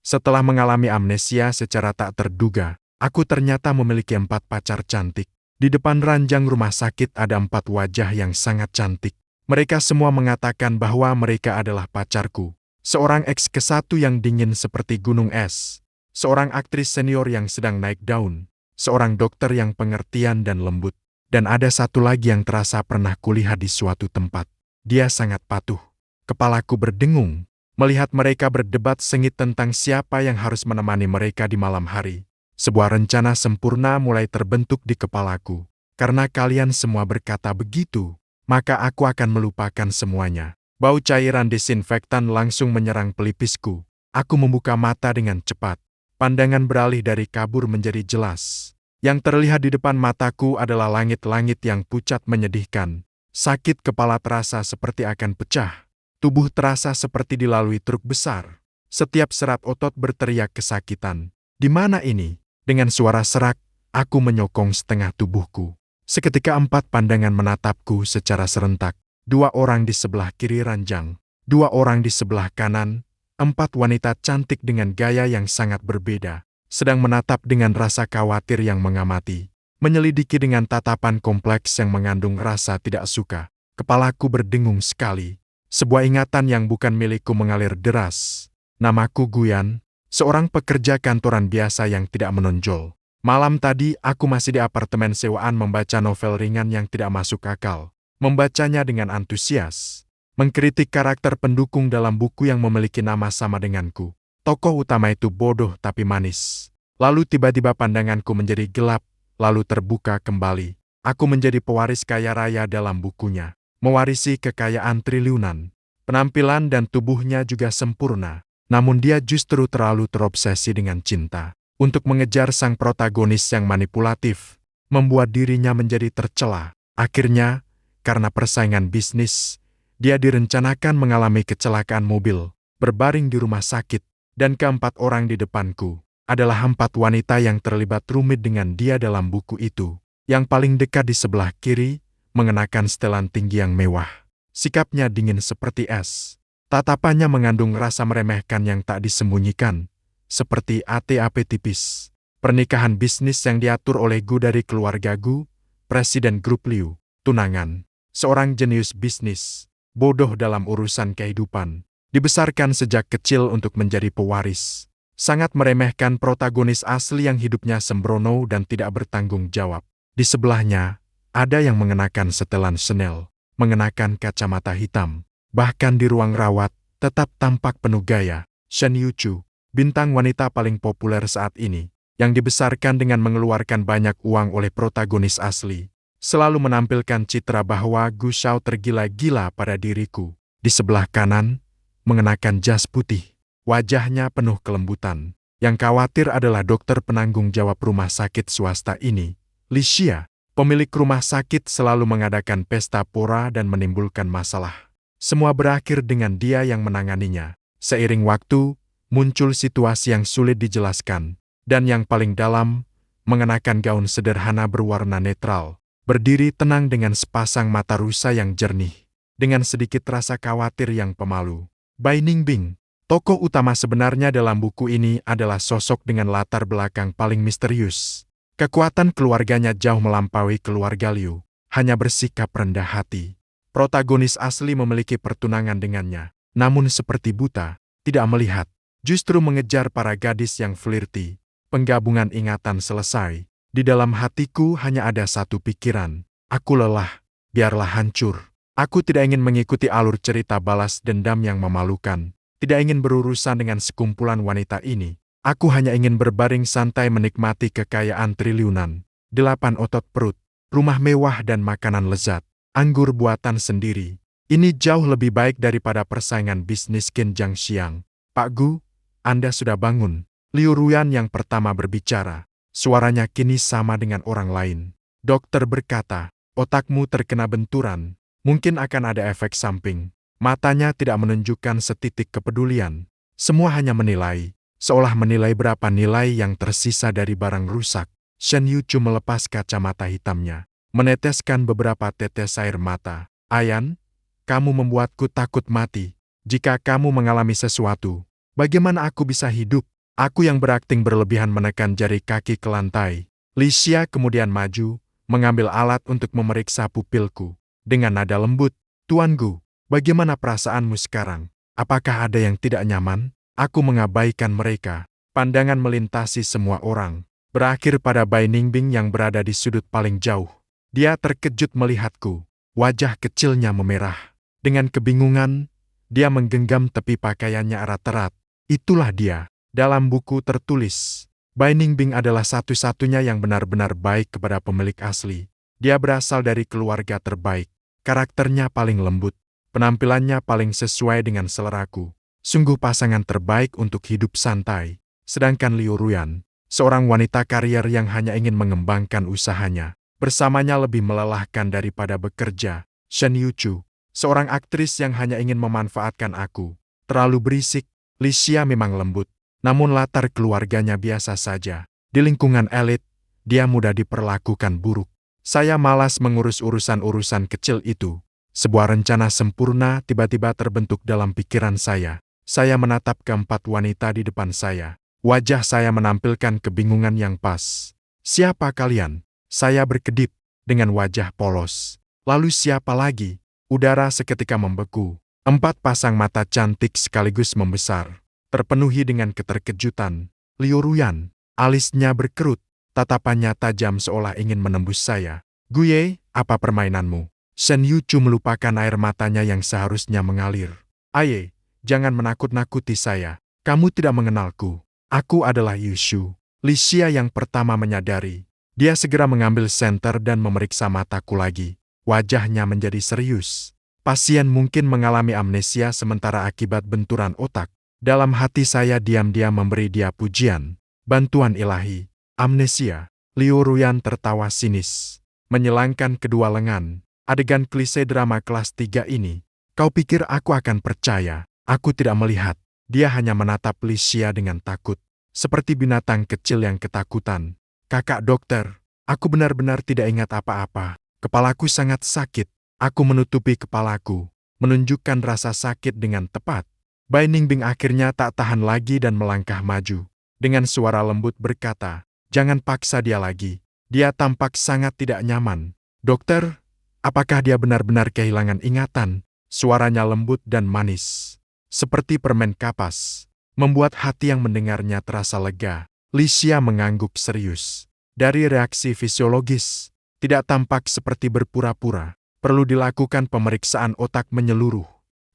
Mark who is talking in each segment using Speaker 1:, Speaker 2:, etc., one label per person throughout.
Speaker 1: Setelah mengalami amnesia secara tak terduga, aku ternyata memiliki 4 pacar cantik. Di depan ranjang rumah sakit ada 4 wajah yang sangat cantik. Mereka semua mengatakan bahwa mereka adalah pacarku. Seorang ex ke-1 yang dingin seperti gunung es. Seorang aktris senior yang sedang naik daun. Seorang dokter yang pengertian dan lembut. Dan ada satu lagi yang terasa pernah kulihat di suatu tempat. Dia sangat patuh. Kepalaku berdengung melihat mereka berdebat sengit tentang siapa yang harus menemani mereka di malam hari. Sebuah rencana sempurna mulai terbentuk di kepalaku. Karena kalian semua berkata begitu, maka aku akan melupakan semuanya. Bau cairan desinfektan langsung menyerang pelipisku. Aku membuka mata dengan cepat. Pandangan beralih dari kabur menjadi jelas. Yang terlihat di depan mataku adalah langit-langit yang pucat menyedihkan. Sakit kepala terasa seperti akan pecah. Tubuh terasa seperti dilalui truk besar. Setiap serat otot berteriak kesakitan. Di mana ini? Dengan suara serak, aku menyokong setengah tubuhku. Seketika 4 pandangan menatapku secara serentak. 2 orang di sebelah kiri ranjang, 2 orang di sebelah kanan, 4 wanita cantik dengan gaya yang sangat berbeda, sedang menatap dengan rasa khawatir yang mengamati. Menyelidiki dengan tatapan kompleks yang mengandung rasa tidak suka. Kepalaku berdengung sekali. Sebuah ingatan yang bukan milikku mengalir deras. Namaku Guyan, seorang pekerja kantoran biasa yang tidak menonjol. Malam tadi aku masih di apartemen sewaan membaca novel ringan yang tidak masuk akal. Membacanya dengan antusias. Mengkritik karakter pendukung dalam buku yang memiliki nama sama denganku. Tokoh utama itu bodoh tapi manis. Lalu tiba-tiba pandanganku menjadi gelap, lalu terbuka kembali. Aku menjadi pewaris kaya raya dalam bukunya. Mewarisi kekayaan triliunan. Penampilan dan tubuhnya juga sempurna. Namun dia justru terlalu terobsesi dengan cinta. Untuk mengejar sang protagonis yang manipulatif, membuat dirinya menjadi tercela. Akhirnya, karena persaingan bisnis, dia direncanakan mengalami kecelakaan mobil, berbaring di rumah sakit, dan ke-4 orang di depanku adalah 4 wanita yang terlibat rumit dengan dia dalam buku itu. Yang paling dekat di sebelah kiri, mengenakan setelan tinggi yang mewah. Sikapnya dingin seperti es. Tatapannya mengandung rasa meremehkan yang tak disembunyikan, seperti ATAP tipis. Pernikahan bisnis yang diatur oleh Gu dari keluarga Gu, Presiden Grup Liu, tunangan. Seorang jenius bisnis, bodoh dalam urusan kehidupan. Dibesarkan sejak kecil untuk menjadi pewaris. Sangat meremehkan protagonis asli yang hidupnya sembrono dan tidak bertanggung jawab. Di sebelahnya, ada yang mengenakan setelan Chanel, mengenakan kacamata hitam. Bahkan di ruang rawat, tetap tampak penuh gaya. Shen Yuchu, bintang wanita paling populer saat ini, yang dibesarkan dengan mengeluarkan banyak uang oleh protagonis asli, selalu menampilkan citra bahwa Gu Shao tergila-gila pada diriku. Di sebelah kanan, mengenakan jas putih. Wajahnya penuh kelembutan. Yang khawatir adalah dokter penanggung jawab rumah sakit swasta ini, Li Xia. Pemilik rumah sakit selalu mengadakan pesta pora dan menimbulkan masalah. Semua berakhir dengan dia yang menanganinya. Seiring waktu, muncul situasi yang sulit dijelaskan. Dan yang paling dalam, mengenakan gaun sederhana berwarna netral. Berdiri tenang dengan sepasang mata rusa yang jernih. Dengan sedikit rasa khawatir yang pemalu. Bai Ningbing, tokoh utama sebenarnya dalam buku ini adalah sosok dengan latar belakang paling misterius. Kekuatan keluarganya jauh melampaui keluarga Liu, hanya bersikap rendah hati. Protagonis asli memiliki pertunangan dengannya, namun seperti buta, tidak melihat, justru mengejar para gadis yang flirty. Penggabungan ingatan selesai. Di dalam hatiku hanya ada satu pikiran. Aku lelah, biarlah hancur. Aku tidak ingin mengikuti alur cerita balas dendam yang memalukan. Tidak ingin berurusan dengan sekumpulan wanita ini. Aku hanya ingin berbaring santai menikmati kekayaan triliunan. 8 otot perut, rumah mewah dan makanan lezat. Anggur buatan sendiri. Ini jauh lebih baik daripada persaingan bisnis Qin Jiangxiang. Pak Gu, Anda sudah bangun. Liu Ruyan yang pertama berbicara. Suaranya kini sama dengan orang lain. Dokter berkata, otakmu terkena benturan. Mungkin akan ada efek samping. Matanya tidak menunjukkan setitik kepedulian. Semua hanya menilai. Seolah menilai berapa nilai yang tersisa dari barang rusak. Shen Yuchu melepas kacamata hitamnya. Meneteskan beberapa tetes air mata. Ayan, kamu membuatku takut mati. Jika kamu mengalami sesuatu, bagaimana aku bisa hidup? Aku yang berakting berlebihan menekan jari kaki ke lantai. Licia kemudian maju, mengambil alat untuk memeriksa pupilku. Dengan nada lembut, "Tuan Gu, bagaimana perasaanmu sekarang? Apakah ada yang tidak nyaman?" Aku mengabaikan mereka. Pandangan melintasi semua orang, berakhir pada Bai Ningbing yang berada di sudut paling jauh. Dia terkejut melihatku. Wajah kecilnya memerah. Dengan kebingungan, dia menggenggam tepi pakaiannya erat-erat. Itulah dia. Dalam buku tertulis, Bai Ningbing adalah satu-satunya yang benar-benar baik kepada pemilik asli. Dia berasal dari keluarga terbaik. Karakternya paling lembut. Penampilannya paling sesuai dengan seleraku. Sungguh pasangan terbaik untuk hidup santai. Sedangkan Liu Ruyan, seorang wanita karier yang hanya ingin mengembangkan usahanya, bersamanya lebih melelahkan daripada bekerja. Shen Yuchu, seorang aktris yang hanya ingin memanfaatkan aku. Terlalu berisik. Licia memang lembut, namun latar keluarganya biasa saja. Di lingkungan elit, dia mudah diperlakukan buruk. Saya malas mengurus urusan-urusan kecil itu. Sebuah rencana sempurna tiba-tiba terbentuk dalam pikiran saya. Saya menatap keempat wanita di depan saya. Wajah saya menampilkan kebingungan yang pas. "Siapa kalian?" Saya berkedip dengan wajah polos. "Lalu siapa lagi?" Udara seketika membeku. 4 pasang mata cantik sekaligus membesar, terpenuhi dengan keterkejutan. Liu Ruyan, alisnya berkerut, tatapannya tajam seolah ingin menembus saya. "Guye, apa permainanmu?" Shen Yuchu melupakan air matanya yang seharusnya mengalir. "Aye, jangan menakut-nakuti saya. Kamu tidak mengenalku. Aku adalah Yushu." Licia yang pertama menyadari. Dia segera mengambil senter dan memeriksa mataku lagi. Wajahnya menjadi serius. Pasien mungkin mengalami amnesia sementara akibat benturan otak. Dalam hati saya diam-diam memberi dia pujian. Bantuan ilahi. Amnesia. Liu Ruyan tertawa sinis, menyelangkan kedua lengan. Adegan klise drama kelas 3 ini. "Kau pikir aku akan percaya?" Aku tidak melihat. Dia hanya menatap Licia dengan takut, seperti binatang kecil yang ketakutan. "Kakak dokter, aku benar-benar tidak ingat apa-apa. Kepalaku sangat sakit." Aku menutupi kepalaku, menunjukkan rasa sakit dengan tepat. Bai Ningbing akhirnya tak tahan lagi dan melangkah maju. Dengan suara lembut berkata, "Jangan paksa dia lagi. Dia tampak sangat tidak nyaman." "Dokter, apakah dia benar-benar kehilangan ingatan?" Suaranya lembut dan manis, seperti permen kapas, membuat hati yang mendengarnya terasa lega. Licia mengangguk serius. Dari reaksi fisiologis, tidak tampak seperti berpura-pura. Perlu dilakukan pemeriksaan otak menyeluruh.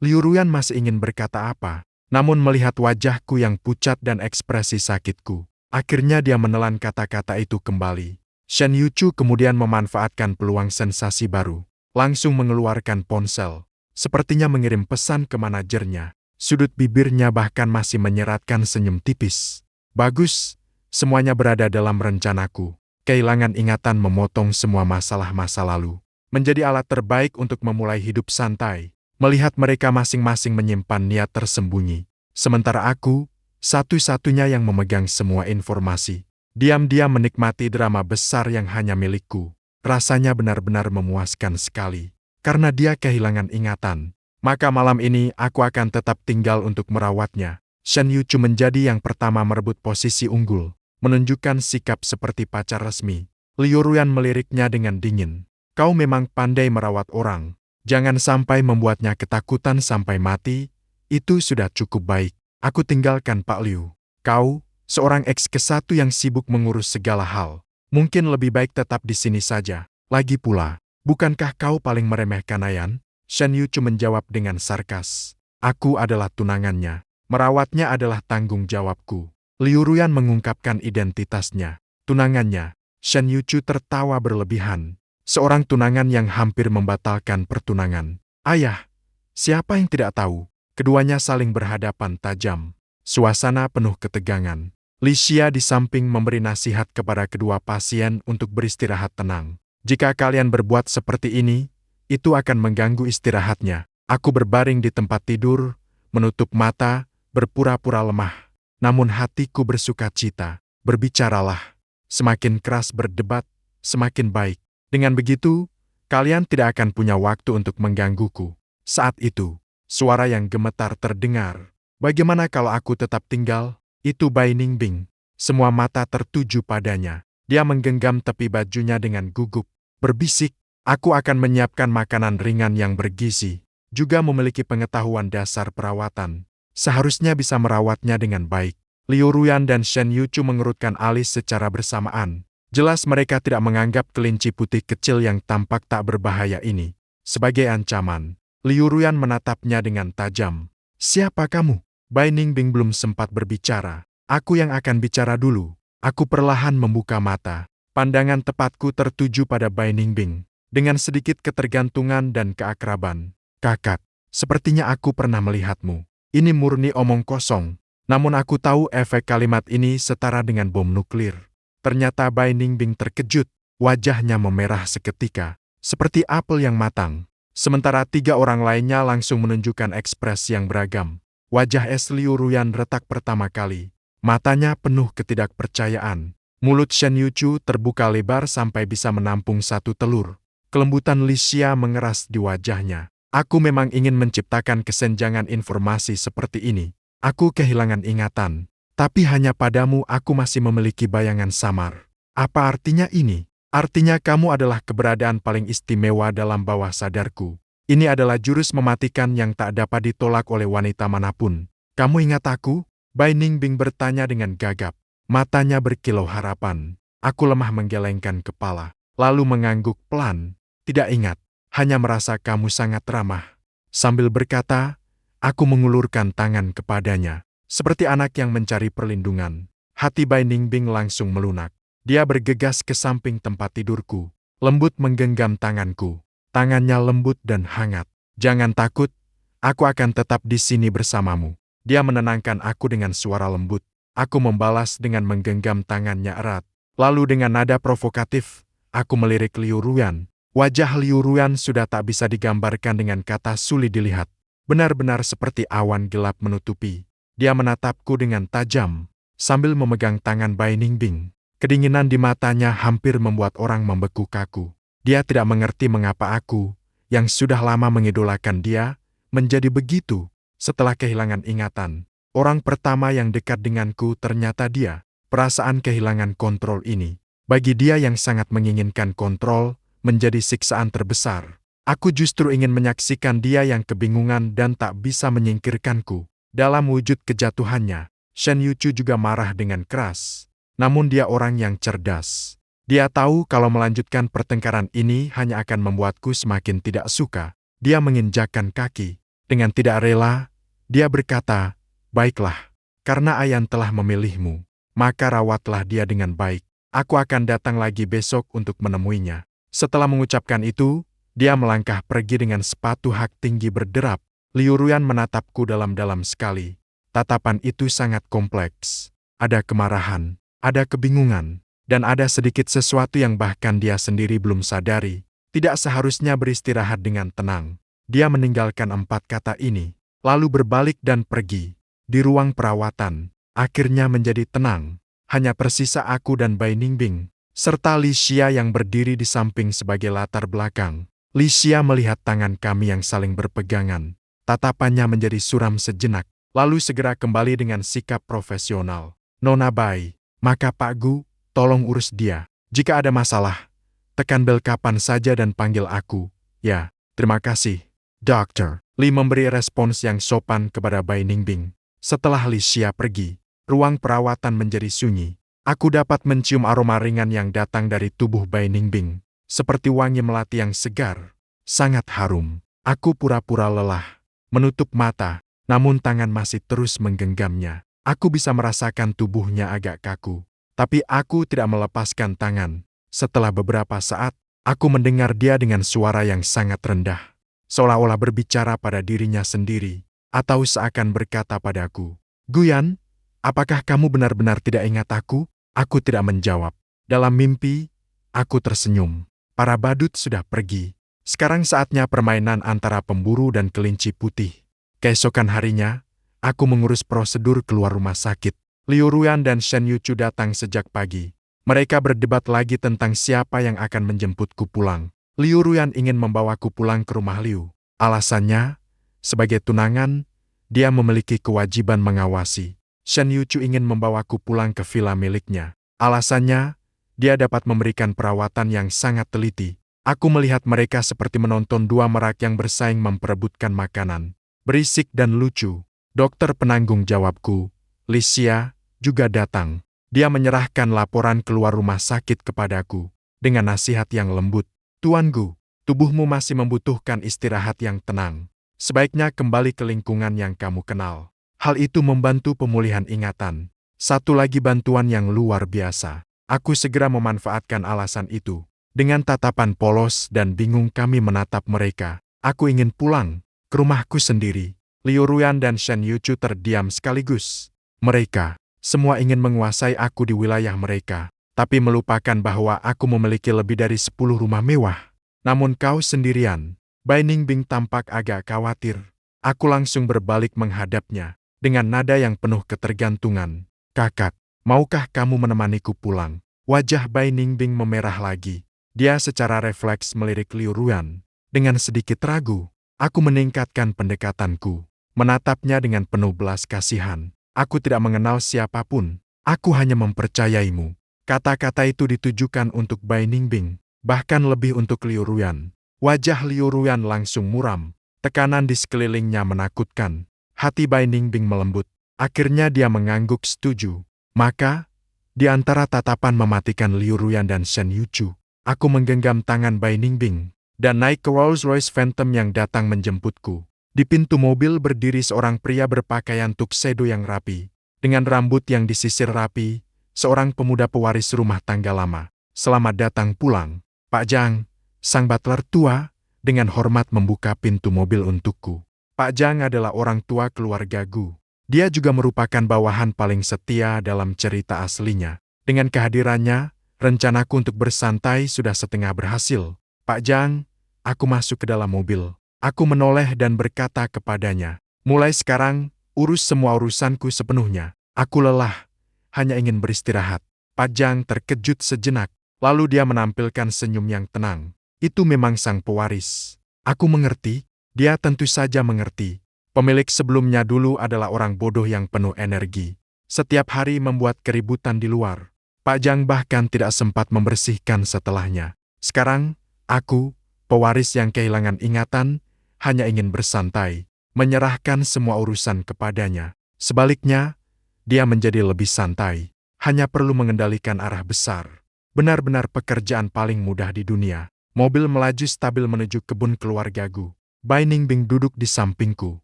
Speaker 1: Liu Ruyan masih ingin berkata apa, namun melihat wajahku yang pucat dan ekspresi sakitku, akhirnya dia menelan kata-kata itu kembali. Shen Yuchu kemudian memanfaatkan peluang sensasi baru, langsung mengeluarkan ponsel, sepertinya mengirim pesan ke manajernya. Sudut bibirnya bahkan masih menyeratkan senyum tipis. "Bagus, semuanya berada dalam rencanaku." Kehilangan ingatan memotong semua masalah masa lalu. Menjadi alat terbaik untuk memulai hidup santai, melihat mereka masing-masing menyimpan niat tersembunyi. Sementara aku, satu-satunya yang memegang semua informasi. Diam-diam menikmati drama besar yang hanya milikku. Rasanya benar-benar memuaskan sekali. Karena dia kehilangan ingatan, maka malam ini aku akan tetap tinggal untuk merawatnya. Shen Yuchu menjadi yang pertama merebut posisi unggul, menunjukkan sikap seperti pacar resmi. Liu Ruyan meliriknya dengan dingin. "Kau memang pandai merawat orang. Jangan sampai membuatnya ketakutan sampai mati. Itu sudah cukup baik." Aku tinggalkan Pak Liu. "Kau, seorang ex-ke-1 yang sibuk mengurus segala hal. Mungkin lebih baik tetap di sini saja. Lagi pula, bukankah kau paling meremehkan Ayan?" Shen Yuchu menjawab dengan sarkas. "Aku adalah tunangannya. Merawatnya adalah tanggung jawabku." Liu Ruyan mengungkapkan identitasnya. "Tunangannya?" Shen Yuchu tertawa berlebihan. Seorang tunangan yang hampir membatalkan pertunangan. "Ayah, siapa yang tidak tahu?" Keduanya saling berhadapan tajam. Suasana penuh ketegangan. Licia di samping memberi nasihat kepada kedua pasien untuk beristirahat tenang. "Jika kalian berbuat seperti ini, itu akan mengganggu istirahatnya." Aku berbaring di tempat tidur, menutup mata, berpura-pura lemah. Namun hatiku bersuka cita. "Berbicaralah. Semakin keras berdebat, semakin baik. Dengan begitu, kalian tidak akan punya waktu untuk menggangguku." Saat itu, suara yang gemetar terdengar. "Bagaimana kalau aku tetap tinggal?" Itu Bai Ningbing. Semua mata tertuju padanya. Dia menggenggam tepi bajunya dengan gugup, berbisik, "Aku akan menyiapkan makanan ringan yang bergizi, juga memiliki pengetahuan dasar perawatan. Seharusnya bisa merawatnya dengan baik." Liu Ruyan dan Shen Yuchu mengerutkan alis secara bersamaan. Jelas mereka tidak menganggap kelinci putih kecil yang tampak tak berbahaya ini sebagai ancaman. Liu Ruyan menatapnya dengan tajam. "Siapa kamu?" Bai Ningbing belum sempat berbicara. "Aku yang akan bicara dulu." Aku perlahan membuka mata. Pandangan tepatku tertuju pada Bai Ningbing. Dengan sedikit ketergantungan dan keakraban. "Kakak, sepertinya aku pernah melihatmu." Ini murni omong kosong. Namun aku tahu efek kalimat ini setara dengan bom nuklir. Ternyata Bai Ningbing terkejut. Wajahnya memerah seketika, seperti apel yang matang. Sementara 3 orang lainnya langsung menunjukkan ekspresi yang beragam. Wajah es Liu Ruyan retak pertama kali. Matanya penuh ketidakpercayaan. Mulut Shen Yuchu terbuka lebar sampai bisa menampung 1 telur. Kelembutan Li Xia mengeras di wajahnya. "Aku memang ingin menciptakan kesenjangan informasi seperti ini. Aku kehilangan ingatan. Tapi hanya padamu aku masih memiliki bayangan samar." "Apa artinya ini?" "Artinya kamu adalah keberadaan paling istimewa dalam bawah sadarku. Ini adalah jurus mematikan yang tak dapat ditolak oleh wanita manapun. Kamu ingat aku?" Bai Ningbing bertanya dengan gagap. Matanya berkilau harapan. Aku lemah menggelengkan kepala, lalu mengangguk pelan. "Tidak ingat, hanya merasa kamu sangat ramah." Sambil berkata, aku mengulurkan tangan kepadanya, seperti anak yang mencari perlindungan. Hati Bai Ningbing langsung melunak. Dia bergegas ke samping tempat tidurku, lembut menggenggam tanganku. Tangannya lembut dan hangat. "Jangan takut, aku akan tetap di sini bersamamu." Dia menenangkan aku dengan suara lembut. Aku membalas dengan menggenggam tangannya erat. Lalu dengan nada provokatif, aku melirik Liu Ruyan. Wajah Liu Ruyan sudah tak bisa digambarkan dengan kata sulit dilihat. Benar-benar seperti awan gelap menutupi. Dia menatapku dengan tajam, sambil memegang tangan Bai Ningbing. Kedinginan di matanya hampir membuat orang membeku kaku. Dia tidak mengerti mengapa aku, yang sudah lama mengidolakan dia, menjadi begitu. Setelah kehilangan ingatan, orang pertama yang dekat denganku ternyata dia. Perasaan kehilangan kontrol ini, bagi dia yang sangat menginginkan kontrol, menjadi siksaan terbesar. Aku justru ingin menyaksikan dia yang kebingungan dan tak bisa menyingkirkanku. Dalam wujud kejatuhannya, Shen Yuchu juga marah dengan keras. Namun dia orang yang cerdas. Dia tahu kalau melanjutkan pertengkaran ini hanya akan membuatku semakin tidak suka. Dia menginjakkan kaki. Dengan tidak rela, dia berkata, "Baiklah, karena Ayan telah memilihmu, maka rawatlah dia dengan baik. Aku akan datang lagi besok untuk menemuinya." Setelah mengucapkan itu, dia melangkah pergi dengan sepatu hak tinggi berderap. Liu Ruyan menatapku dalam-dalam sekali. Tatapan itu sangat kompleks. Ada kemarahan, ada kebingungan, dan ada sedikit sesuatu yang bahkan dia sendiri belum sadari. Tidak seharusnya beristirahat dengan tenang. Dia meninggalkan 4 kata ini, lalu berbalik dan pergi. Di ruang perawatan, akhirnya menjadi tenang. Hanya tersisa aku dan Bai Ningbing, serta Li Xia yang berdiri di samping sebagai latar belakang. Li Xia melihat tangan kami yang saling berpegangan. Tatapannya menjadi suram sejenak, lalu segera kembali dengan sikap profesional. "Nona Bai, maka Pak Gu, tolong urus dia. Jika ada masalah, tekan bel kapan saja dan panggil aku." "Ya, terima kasih, Dokter." Li memberi respons yang sopan kepada Bai Ningbing. Setelah Li Xia pergi, ruang perawatan menjadi sunyi. Aku dapat mencium aroma ringan yang datang dari tubuh Bai Ningbing, seperti wangi melati yang segar, sangat harum. Aku pura-pura lelah, menutup mata, namun tangan masih terus menggenggamnya. Aku bisa merasakan tubuhnya agak kaku, tapi aku tidak melepaskan tangan. Setelah beberapa saat, aku mendengar dia dengan suara yang sangat rendah, seolah-olah berbicara pada dirinya sendiri, atau seakan berkata padaku, "Guyan, apakah kamu benar-benar tidak ingat aku?" Aku tidak menjawab. Dalam mimpi, aku tersenyum. Para badut sudah pergi. Sekarang saatnya permainan antara pemburu dan kelinci putih. Keesokan harinya, aku mengurus prosedur keluar rumah sakit. Liu Ruyan dan Shen Yuchu datang sejak pagi. Mereka berdebat lagi tentang siapa yang akan menjemputku pulang. Liu Ruyan ingin membawaku pulang ke rumah Liu. Alasannya, sebagai tunangan, dia memiliki kewajiban mengawasi. Shen Yuchu ingin membawaku pulang ke villa miliknya. Alasannya, dia dapat memberikan perawatan yang sangat teliti. Aku melihat mereka seperti menonton dua merak yang bersaing memperebutkan makanan. Berisik dan lucu. Dokter penanggung jawabku, Licia, juga datang. Dia menyerahkan laporan keluar rumah sakit kepadaku. Dengan nasihat yang lembut. Tuan Gu, tubuhmu masih membutuhkan istirahat yang tenang. Sebaiknya kembali ke lingkungan yang kamu kenal. Hal itu membantu pemulihan ingatan. Satu lagi bantuan yang luar biasa. Aku segera memanfaatkan alasan itu. Dengan tatapan polos dan bingung kami menatap mereka. Aku ingin pulang ke rumahku sendiri. Liu Ruyan dan Shen Yuchu terdiam sekaligus. Mereka semua ingin menguasai aku di wilayah mereka, tapi melupakan bahwa aku memiliki lebih dari 10 rumah mewah. Namun kau sendirian. Bai Ningbing tampak agak khawatir. Aku langsung berbalik menghadapnya dengan nada yang penuh ketergantungan. Kakak, maukah kamu menemaniku pulang? Wajah Bai Ningbing memerah lagi. Dia secara refleks melirik Liu Ruyan. Dengan sedikit ragu, aku meningkatkan pendekatanku. Menatapnya dengan penuh belas kasihan. Aku tidak mengenal siapapun. Aku hanya mempercayaimu. Kata-kata itu ditujukan untuk Bai Ningbing, bahkan lebih untuk Liu Ruyan. Wajah Liu Ruyan langsung muram. Tekanan di sekelilingnya menakutkan. Hati Bai Ningbing melembut. Akhirnya dia mengangguk setuju. Maka, di antara tatapan mematikan Liu Ruyan dan Shen Yuchu, aku menggenggam tangan Bai Ningbing dan naik ke Rolls-Royce Phantom yang datang menjemputku. Di pintu mobil berdiri seorang pria berpakaian tuxedo yang rapi, dengan rambut yang disisir rapi, seorang pemuda pewaris rumah tangga lama. Selamat datang pulang, Pak Zhang. Sang butler tua, dengan hormat membuka pintu mobil untukku. Pak Zhang adalah orang tua keluarga Gu. Dia juga merupakan bawahan paling setia dalam cerita aslinya. Dengan kehadirannya, rencanaku untuk bersantai sudah setengah berhasil. Pak Zhang, aku masuk ke dalam mobil. Aku menoleh dan berkata kepadanya, mulai sekarang, urus semua urusanku sepenuhnya. Aku lelah, hanya ingin beristirahat. Pak Zhang terkejut sejenak, lalu dia menampilkan senyum yang tenang. Itu memang sang pewaris. Aku mengerti, dia tentu saja mengerti. Pemilik sebelumnya dulu adalah orang bodoh yang penuh energi. Setiap hari membuat keributan di luar. Pak Zhang bahkan tidak sempat membersihkan setelahnya. Sekarang, aku, pewaris yang kehilangan ingatan, hanya ingin bersantai, menyerahkan semua urusan kepadanya. Sebaliknya, dia menjadi lebih santai, hanya perlu mengendalikan arah besar. Benar-benar pekerjaan paling mudah di dunia. Mobil melaju stabil menuju kebun keluarga Gu. Bai Ningbing duduk di sampingku,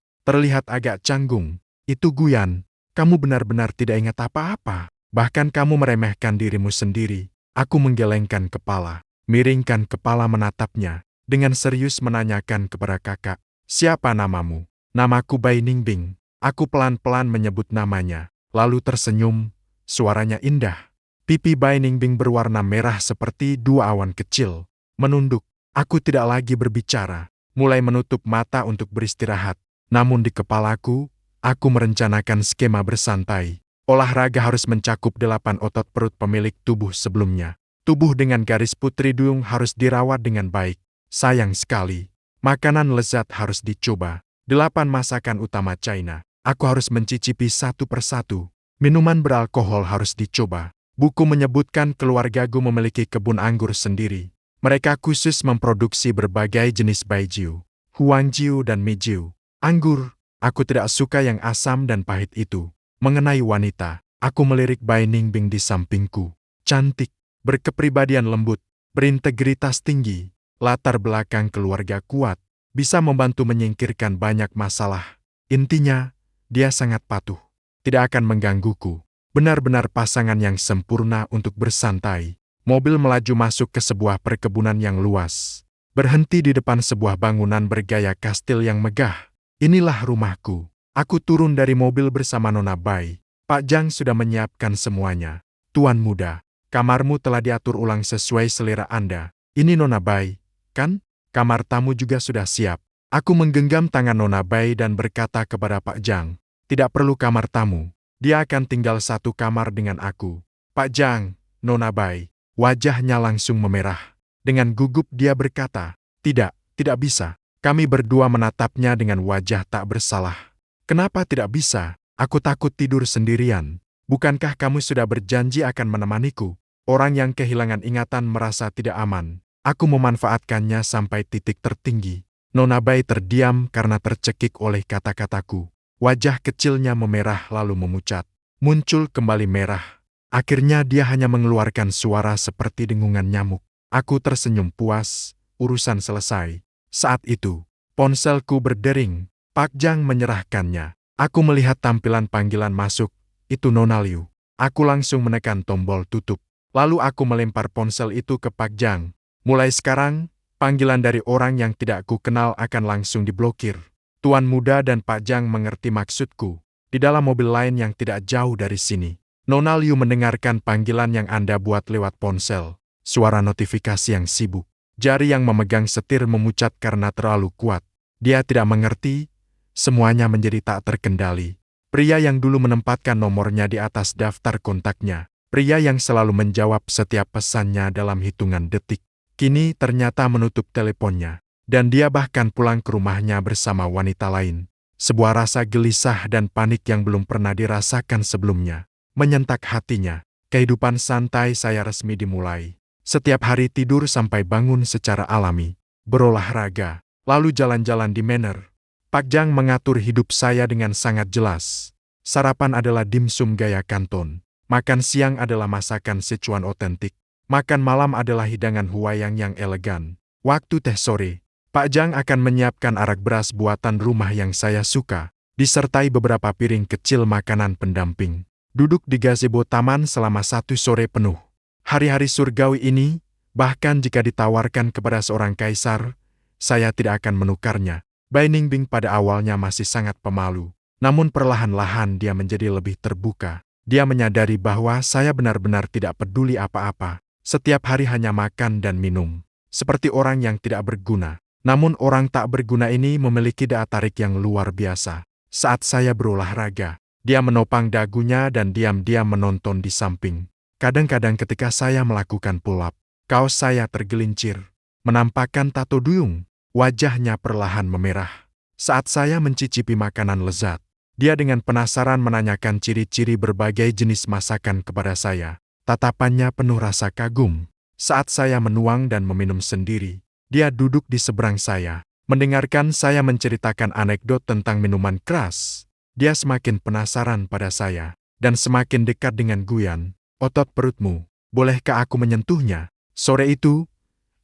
Speaker 1: terlihat agak canggung. Itu Guyan, kamu benar-benar tidak ingat apa-apa. Bahkan kamu meremehkan dirimu sendiri. Aku menggelengkan kepala, miringkan kepala menatapnya. Dengan serius menanyakan kepada kakak, siapa namamu? Namaku Bai Ningbing. Aku pelan-pelan menyebut namanya, lalu tersenyum, suaranya indah. Pipi Bai Ningbing berwarna merah seperti dua awan kecil. Menunduk, aku tidak lagi berbicara, mulai menutup mata untuk beristirahat. Namun di kepalaku, aku merencanakan skema bersantai. Olahraga harus mencakup 8 otot perut pemilik tubuh sebelumnya. Tubuh dengan garis putri duyung harus dirawat dengan baik. Sayang sekali, makanan lezat harus dicoba. 8 masakan utama China, aku harus mencicipi satu persatu. Minuman beralkohol harus dicoba. Buku menyebutkan keluarga Gu memiliki kebun anggur sendiri. Mereka khusus memproduksi berbagai jenis baijiu, huangjiu dan mijiu. Anggur, aku tidak suka yang asam dan pahit itu. Mengenai wanita, aku melirik Bai Ningbing di sampingku. Cantik, berkepribadian lembut, berintegritas tinggi. Latar belakang keluarga kuat, bisa membantu menyingkirkan banyak masalah. Intinya, dia sangat patuh, tidak akan menggangguku. Benar-benar pasangan yang sempurna untuk bersantai. Mobil melaju masuk ke sebuah perkebunan yang luas. Berhenti di depan sebuah bangunan bergaya kastil yang megah. Inilah rumahku. Aku turun dari mobil bersama Nona Bai. Pak Zhang sudah menyiapkan semuanya. Tuan muda, kamarmu telah diatur ulang sesuai selera Anda. Ini Nona Bai. Kan? Kamar tamu juga sudah siap. Aku menggenggam tangan Nona Bai dan berkata kepada Pak Zhang, tidak perlu kamar tamu. Dia akan tinggal satu kamar dengan aku. Pak Zhang, Nona Bai, wajahnya langsung memerah. Dengan gugup dia berkata, tidak bisa. Kami berdua menatapnya dengan wajah tak bersalah. Kenapa tidak bisa? Aku takut tidur sendirian. Bukankah kamu sudah berjanji akan menemaniku? Orang yang kehilangan ingatan merasa tidak aman. Aku memanfaatkannya sampai titik tertinggi. Nona Bai terdiam karena tercekik oleh kata-kataku. Wajah kecilnya memerah lalu memucat. Muncul kembali merah. Akhirnya dia hanya mengeluarkan suara seperti dengungan nyamuk. Aku tersenyum puas, urusan selesai. Saat itu, ponselku berdering. Pak Jang menyerahkannya. Aku melihat tampilan panggilan masuk, itu Nona Liu. Aku langsung menekan tombol tutup. Lalu aku melempar ponsel itu ke Pak Jang. Mulai sekarang, panggilan dari orang yang tidak kukenal akan langsung diblokir. Tuan Muda dan Pak Jang mengerti maksudku. Di dalam mobil lain yang tidak jauh dari sini, Nona Liu mendengarkan panggilan yang Anda buat lewat ponsel. Suara notifikasi yang sibuk. Jari yang memegang setir memucat karena terlalu kuat. Dia tidak mengerti. Semuanya menjadi tak terkendali. Pria yang dulu menempatkan nomornya di atas daftar kontaknya. Pria yang selalu menjawab setiap pesannya dalam hitungan detik. Kini ternyata menutup teleponnya. Dan dia bahkan pulang ke rumahnya bersama wanita lain. Sebuah rasa gelisah dan panik yang belum pernah dirasakan sebelumnya menyentak hatinya. Kehidupan santai saya resmi dimulai. Setiap hari tidur sampai bangun secara alami. Berolahraga. Lalu jalan-jalan di Manor. Pak Jang mengatur hidup saya dengan sangat jelas. Sarapan adalah dimsum gaya kanton. Makan siang adalah masakan Sichuan otentik. Makan malam adalah hidangan Huayang yang elegan. Waktu teh sore, Pak Jang akan menyiapkan arak beras buatan rumah yang saya suka, disertai beberapa piring kecil makanan pendamping. Duduk di gazebo taman selama 1 sore penuh. Hari-hari surgawi ini, bahkan jika ditawarkan kepada seorang kaisar, saya tidak akan menukarnya. Bai Ningbing pada awalnya masih sangat pemalu, namun perlahan-lahan dia menjadi lebih terbuka. Dia menyadari bahwa saya benar-benar tidak peduli apa-apa. Setiap hari hanya makan dan minum. Seperti orang yang tidak berguna. Namun orang tak berguna ini memiliki daya tarik yang luar biasa. Saat saya berolahraga, dia menopang dagunya dan diam-diam menonton di samping. Kadang-kadang ketika saya melakukan pull-up, kaos saya tergelincir. Menampakkan tato duyung. Wajahnya perlahan memerah. Saat saya mencicipi makanan lezat, dia dengan penasaran menanyakan ciri-ciri berbagai jenis masakan kepada saya. Tatapannya penuh rasa kagum. Saat saya menuang dan meminum sendiri, dia duduk di seberang saya, mendengarkan saya menceritakan anekdot tentang minuman keras. Dia semakin penasaran pada saya, dan semakin dekat dengan guyan. Otot perutmu, bolehkah aku menyentuhnya? Sore itu,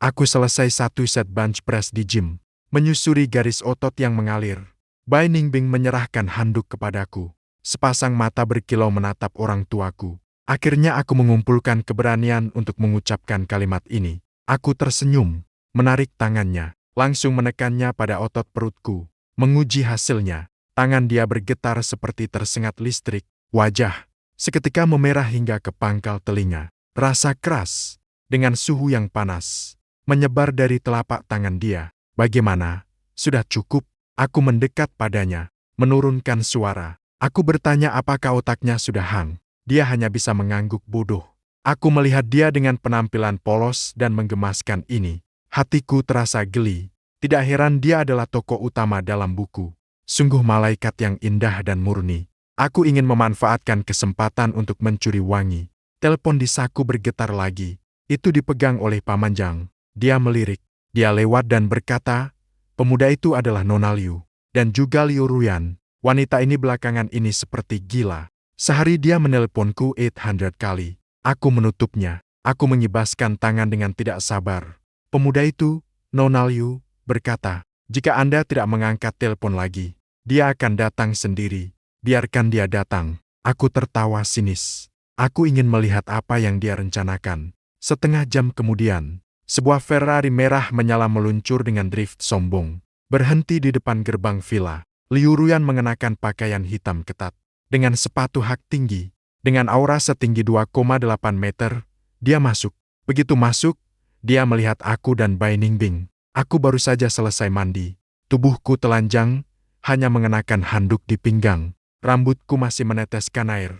Speaker 1: aku selesai 1 set bench press di gym, menyusuri garis otot yang mengalir. Bai Ningbing menyerahkan handuk kepadaku. Sepasang mata berkilau menatap orang tuaku. Akhirnya aku mengumpulkan keberanian untuk mengucapkan kalimat ini. Aku tersenyum, menarik tangannya, langsung menekannya pada otot perutku. Menguji hasilnya, tangan dia bergetar seperti tersengat listrik. Wajah seketika memerah hingga ke pangkal telinga. Rasa keras, dengan suhu yang panas, menyebar dari telapak tangan dia. Bagaimana? Sudah cukup? Aku mendekat padanya, menurunkan suara. Aku bertanya apakah otaknya sudah hang. Dia hanya bisa mengangguk bodoh. Aku melihat dia dengan penampilan polos dan menggemaskan ini. Hatiku terasa geli. Tidak heran dia adalah tokoh utama dalam buku. Sungguh malaikat yang indah dan murni. Aku ingin memanfaatkan kesempatan untuk mencuri wangi. Telepon di saku bergetar lagi. Itu dipegang oleh Paman Jang. Dia melirik. Dia lewat dan berkata, pemuda itu adalah Nona Liu. Dan juga Liu Ruyan. Wanita ini belakangan ini seperti gila. Sehari dia menelponku 800 kali. Aku menutupnya. Aku mengibaskan tangan dengan tidak sabar. Pemuda itu, Nona Liu, berkata, jika Anda tidak mengangkat telepon lagi, dia akan datang sendiri. Biarkan dia datang. Aku tertawa sinis. Aku ingin melihat apa yang dia rencanakan. Setengah jam kemudian, sebuah Ferrari merah menyala meluncur dengan drift sombong. Berhenti di depan gerbang villa. Liu Ruyan mengenakan pakaian hitam ketat. Dengan sepatu hak tinggi. Dengan aura setinggi 2,8 meter, dia masuk. Begitu masuk, dia melihat aku dan Bai Ningbing. Aku baru saja selesai mandi. Tubuhku telanjang, hanya mengenakan handuk di pinggang. Rambutku masih meneteskan air.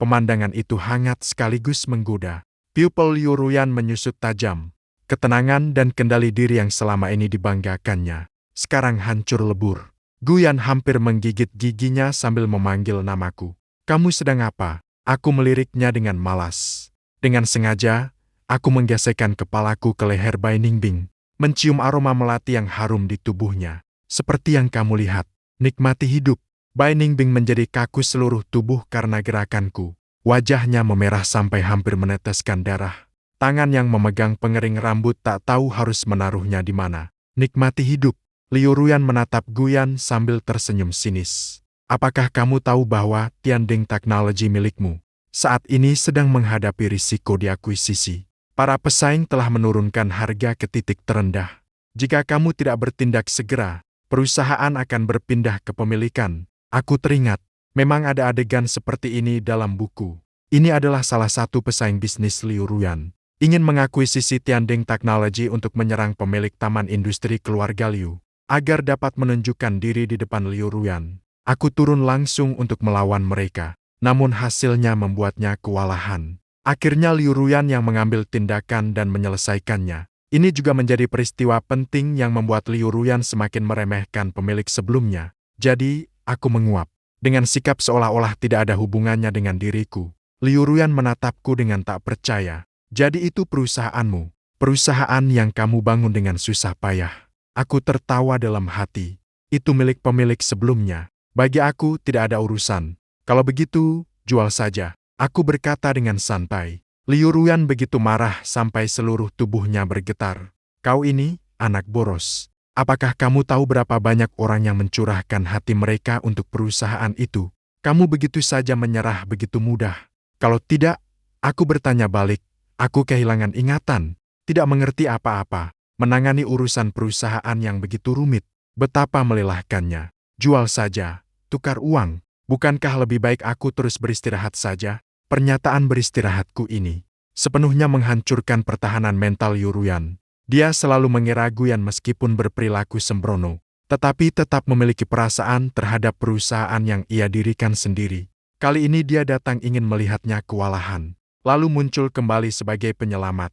Speaker 1: Pemandangan itu hangat sekaligus menggoda. Pupil Liu Ruyan menyusut tajam. Ketenangan dan kendali diri yang selama ini dibanggakannya, sekarang hancur lebur. Guyan hampir menggigit giginya sambil memanggil namaku. Kamu sedang apa? Aku meliriknya dengan malas. Dengan sengaja, aku menggesekkan kepalaku ke leher Bai Ningbing, mencium aroma melati yang harum di tubuhnya. Seperti yang kamu lihat, nikmati hidup. Bai Ningbing menjadi kaku seluruh tubuh karena gerakanku. Wajahnya memerah sampai hampir meneteskan darah. Tangan yang memegang pengering rambut tak tahu harus menaruhnya di mana. Nikmati hidup. Liu Ruyan menatap Guyan sambil tersenyum sinis. Apakah kamu tahu bahwa Tianding Technology milikmu saat ini sedang menghadapi risiko diakuisisi? Para pesaing telah menurunkan harga ke titik terendah. Jika kamu tidak bertindak segera, perusahaan akan berpindah kepemilikan. Aku teringat, memang ada adegan seperti ini dalam buku. Ini adalah salah satu pesaing bisnis Liu Ruyan. Ingin mengakuisisi Tianding Technology untuk menyerang pemilik taman industri keluarga Liu. Agar dapat menunjukkan diri di depan Liu Ruyan. Aku turun langsung untuk melawan mereka, namun hasilnya membuatnya kewalahan. Akhirnya Liu Ruyan yang mengambil tindakan dan menyelesaikannya. Ini juga menjadi peristiwa penting yang membuat Liu Ruyan semakin meremehkan pemilik sebelumnya. Jadi, aku menguap. Dengan sikap seolah-olah tidak ada hubungannya dengan diriku. Liu Ruyan menatapku dengan tak percaya. Jadi itu perusahaanmu, perusahaan yang kamu bangun dengan susah payah. Aku tertawa dalam hati. Itu milik pemilik sebelumnya. Bagi aku tidak ada urusan. Kalau begitu, jual saja. Aku berkata dengan santai. Liu Ruyan begitu marah sampai seluruh tubuhnya bergetar. Kau ini, anak boros. Apakah kamu tahu berapa banyak orang yang mencurahkan hati mereka untuk perusahaan itu? Kamu begitu saja menyerah begitu mudah. Kalau tidak, aku bertanya balik. Aku kehilangan ingatan. Tidak mengerti apa-apa. Menangani urusan perusahaan yang begitu rumit. Betapa melelahkannya. Jual saja. Tukar uang, bukankah lebih baik aku terus beristirahat saja? Pernyataan beristirahatku ini sepenuhnya menghancurkan pertahanan mental Liu Ruyan. Dia selalu mengira Guyan meskipun berperilaku sembrono, tetapi tetap memiliki perasaan terhadap perusahaan yang ia dirikan sendiri. Kali ini dia datang ingin melihatnya kewalahan, lalu muncul kembali sebagai penyelamat.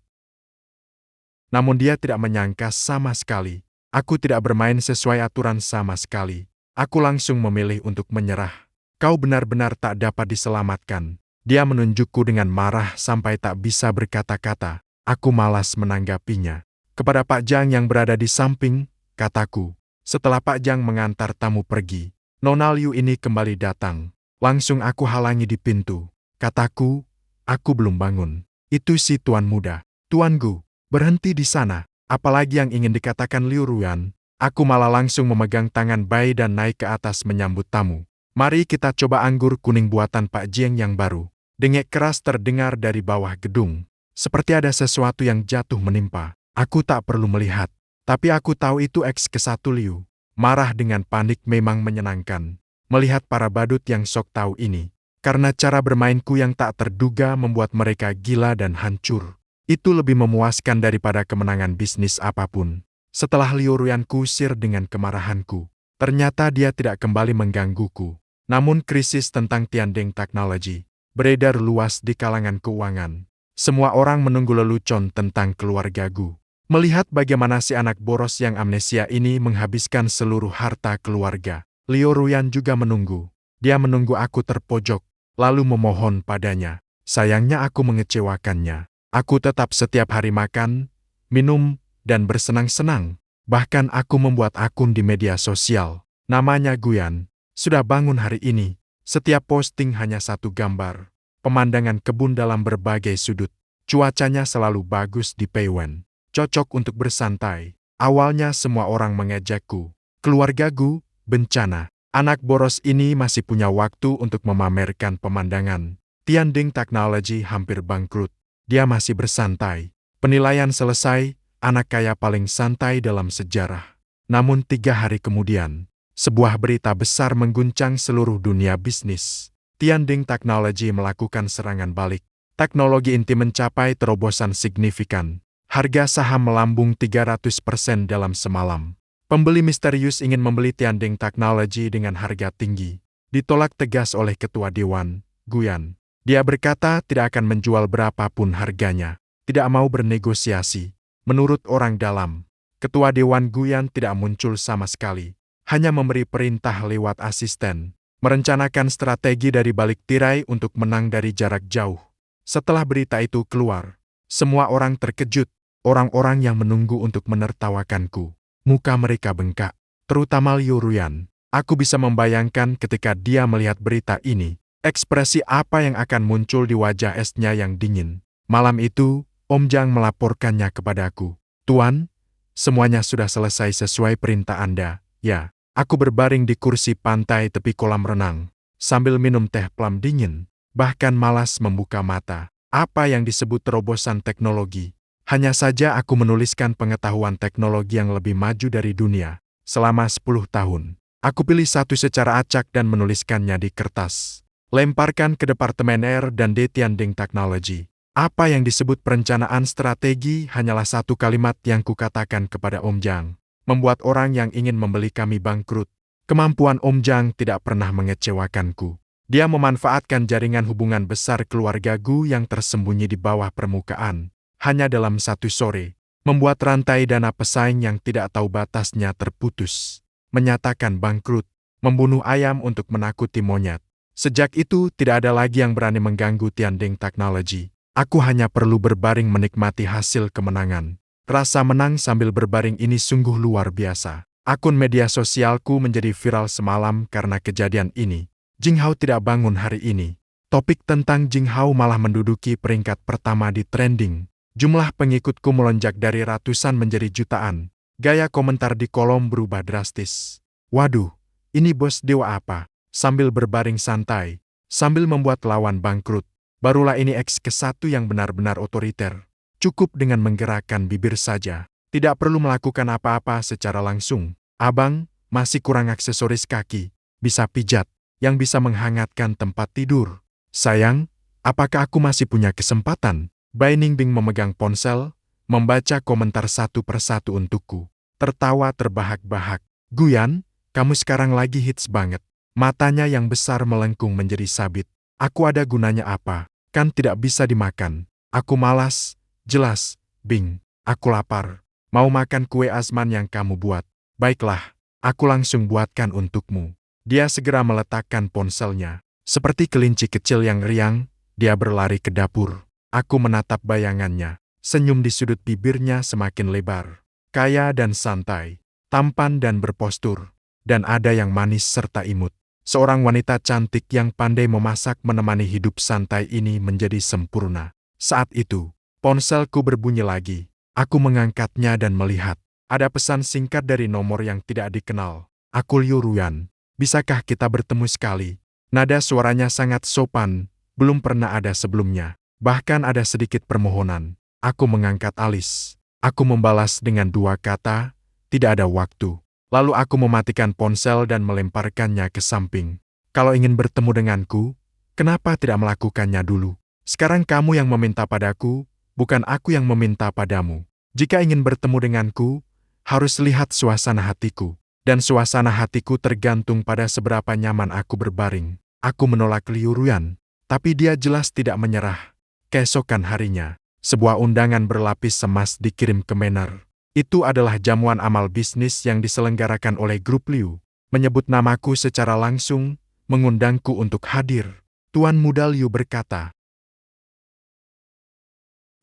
Speaker 1: Namun dia tidak menyangka sama sekali. Aku tidak bermain sesuai aturan sama sekali. Aku langsung memilih untuk menyerah. Kau benar-benar tak dapat diselamatkan. Dia menunjukku dengan marah sampai tak bisa berkata-kata. Aku malas menanggapinya. Kepada Pak Jang yang berada di samping, kataku. Setelah Pak Jang mengantar tamu pergi, Nona Liu ini kembali datang. Langsung aku halangi di pintu. Kataku, aku belum bangun. Itu si tuan muda. Tuan Gu, berhenti di sana. Apalagi yang ingin dikatakan Liu Ruyan. Aku malah langsung memegang tangan Bai dan naik ke atas menyambut tamu. Mari kita coba anggur kuning buatan Pak Jiang yang baru. Dengek keras terdengar dari bawah gedung. Seperti ada sesuatu yang jatuh menimpa. Aku tak perlu melihat. Tapi aku tahu itu X ke-1 Liu. Marah dengan panik memang menyenangkan. Melihat para badut yang sok tahu ini. Karena cara bermainku yang tak terduga membuat mereka gila dan hancur. Itu lebih memuaskan daripada kemenangan bisnis apapun. Setelah Liu Ruyan kusir dengan kemarahanku, ternyata dia tidak kembali menggangguku. Namun krisis tentang Tianding Technology beredar luas di kalangan keuangan. Semua orang menunggu lelucon tentang keluarga Gu. Melihat bagaimana si anak boros yang amnesia ini menghabiskan seluruh harta keluarga, Liu Ruyan juga menunggu. Dia menunggu aku terpojok, lalu memohon padanya. Sayangnya aku mengecewakannya. Aku tetap setiap hari makan, minum, dan bersenang-senang. Bahkan aku membuat akun di media sosial. Namanya Guyan. Sudah bangun hari ini. Setiap posting hanya satu gambar. Pemandangan kebun dalam berbagai sudut. Cuacanya selalu bagus di Peiwen. Cocok untuk bersantai. Awalnya semua orang mengejekku. Keluarga Gu, bencana. Anak boros ini masih punya waktu untuk memamerkan pemandangan. Tianding Technology hampir bangkrut. Dia masih bersantai. Penilaian selesai. Anak kaya paling santai dalam sejarah. Namun 3 hari kemudian, sebuah berita besar mengguncang seluruh dunia bisnis. Tianding Technology melakukan serangan balik. Teknologi inti mencapai terobosan signifikan. Harga saham melambung 300% dalam semalam. Pembeli misterius ingin membeli Tianding Technology dengan harga tinggi. Ditolak tegas oleh Ketua Dewan, Guyan. Dia berkata tidak akan menjual berapapun harganya. Tidak mau bernegosiasi. Menurut orang dalam, Ketua Dewan Guyan tidak muncul sama sekali. hanya memberi perintah lewat asisten, merencanakan strategi dari balik tirai untuk menang dari jarak jauh. Setelah berita itu keluar, semua orang terkejut, orang-orang yang menunggu untuk menertawakanku. Muka mereka bengkak, terutama Liu Ruyan. Aku bisa membayangkan ketika dia melihat berita ini, ekspresi apa yang akan muncul di wajah esnya yang dingin. Malam itu, Om Jang melaporkannya kepadaku. Tuan, semuanya sudah selesai sesuai perintah Anda. Ya, aku berbaring di kursi pantai tepi kolam renang, sambil minum teh plum dingin, bahkan malas membuka mata. Apa yang disebut terobosan teknologi? Hanya saja aku menuliskan pengetahuan teknologi yang lebih maju dari dunia. Selama 10 tahun, aku pilih satu secara acak dan menuliskannya di kertas. Lemparkan ke Departemen R dan D Tianding Technology. Apa yang disebut perencanaan strategi hanyalah satu kalimat yang kukatakan kepada Om Jang. Membuat orang yang ingin membeli kami bangkrut. Kemampuan Om Jang tidak pernah mengecewakanku. Dia memanfaatkan jaringan hubungan besar keluarga Gu yang tersembunyi di bawah permukaan. Hanya dalam satu sore, membuat rantai dana pesaing yang tidak tahu batasnya terputus. Menyatakan bangkrut, membunuh ayam untuk menakuti monyet. Sejak itu tidak ada lagi yang berani mengganggu Tianding Technology. Aku hanya perlu berbaring menikmati hasil kemenangan. Rasa menang sambil berbaring ini sungguh luar biasa. Akun media sosialku menjadi viral semalam karena kejadian ini. Jing Hao tidak bangun hari ini. Topik tentang Jing Hao malah menduduki peringkat pertama di trending. Jumlah pengikutku melonjak dari ratusan menjadi jutaan. Gaya komentar di kolom berubah drastis. Waduh, ini bos dewa apa? Sambil berbaring santai, sambil membuat lawan bangkrut. Barulah ini X ke-1 yang benar-benar otoriter. Cukup dengan menggerakkan bibir saja. Tidak perlu melakukan apa-apa secara langsung. Abang, masih kurang aksesoris kaki. Bisa pijat, yang bisa menghangatkan tempat tidur. Sayang, apakah aku masih punya kesempatan? Bai Ningbing memegang ponsel, membaca komentar satu persatu untukku. Tertawa terbahak-bahak. Guyan, kamu sekarang lagi hits banget. Matanya yang besar melengkung menjadi sabit. Aku ada gunanya apa? Kan tidak bisa dimakan. Aku malas, jelas, Bing. Aku lapar. Mau makan kue Azman yang kamu buat. Baiklah, aku langsung buatkan untukmu. Dia segera meletakkan ponselnya. Seperti kelinci kecil yang riang, dia berlari ke dapur. Aku menatap bayangannya. Senyum di sudut bibirnya semakin lebar. Kaya dan santai. Tampan dan berpostur. Dan ada yang manis serta imut. Seorang wanita cantik yang pandai memasak menemani hidup santai ini menjadi sempurna. Saat itu, ponselku berbunyi lagi. Aku mengangkatnya dan melihat. Ada pesan singkat dari nomor yang tidak dikenal. Aku Liu Ruyan. Bisakah kita bertemu sekali? Nada suaranya sangat sopan, belum pernah ada sebelumnya. Bahkan ada sedikit permohonan. Aku mengangkat alis. Aku membalas dengan 2 kata, tidak ada waktu. Lalu aku mematikan ponsel dan melemparkannya ke samping. Kalau ingin bertemu denganku, kenapa tidak melakukannya dulu? Sekarang kamu yang meminta padaku, bukan aku yang meminta padamu. Jika ingin bertemu denganku, harus lihat suasana hatiku. Dan suasana hatiku tergantung pada seberapa nyaman aku berbaring. Aku menolak Liu Ruyan, tapi dia jelas tidak menyerah. Keesokan harinya, sebuah undangan berlapis emas dikirim ke Manor. Itu adalah jamuan amal bisnis yang diselenggarakan oleh grup Liu. Menyebut namaku secara langsung, mengundangku untuk hadir. Tuan Muda Liu berkata,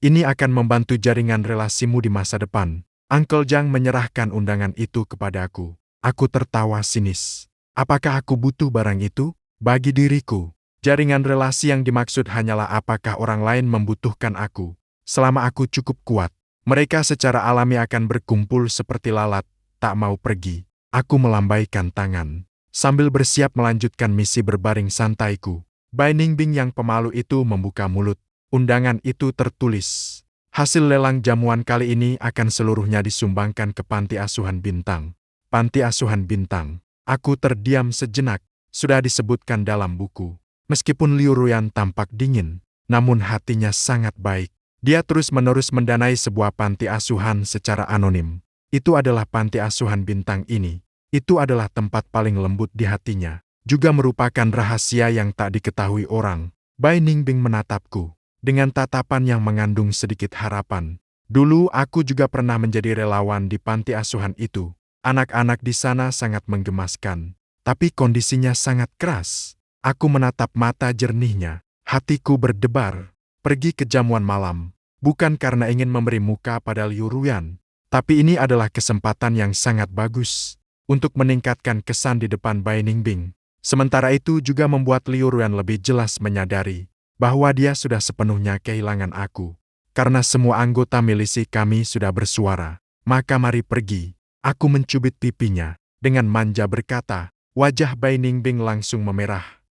Speaker 1: ini akan membantu jaringan relasimu di masa depan. Uncle Jang menyerahkan undangan itu kepadaku. Aku tertawa sinis. Apakah aku butuh barang itu? Bagi diriku, jaringan relasi yang dimaksud hanyalah apakah orang lain membutuhkan aku. Selama aku cukup kuat, mereka secara alami akan berkumpul seperti lalat, tak mau pergi. Aku melambaikan tangan, sambil bersiap melanjutkan misi berbaring santaiku. Bai Ningbing yang pemalu itu membuka mulut. Undangan itu tertulis. Hasil lelang jamuan kali ini akan seluruhnya disumbangkan ke Panti Asuhan Bintang. Panti Asuhan Bintang. Aku terdiam sejenak, sudah disebutkan dalam buku. Meskipun Liu Ruyan tampak dingin, namun hatinya sangat baik. Dia terus-menerus mendanai sebuah panti asuhan secara anonim. Itu adalah panti asuhan bintang ini. Itu adalah tempat paling lembut di hatinya. Juga merupakan rahasia yang tak diketahui orang. Bai Ningbing menatapku dengan tatapan yang mengandung sedikit harapan. Dulu aku juga pernah menjadi relawan di panti asuhan itu. Anak-anak di sana sangat menggemaskan, tapi kondisinya sangat keras. Aku menatap mata jernihnya, hatiku berdebar. Pergi ke jamuan malam, bukan karena ingin memberi muka pada Liu Ruyan, tapi ini adalah kesempatan yang sangat bagus untuk meningkatkan kesan di depan Bai Ningbing. Sementara itu juga membuat Liu Ruyan lebih jelas menyadari bahwa dia sudah sepenuhnya kehilangan aku. Karena semua anggota milisi kami sudah bersuara, maka mari pergi. Aku mencubit pipinya, dengan manja berkata, wajah Bai Ningbing langsung memerah.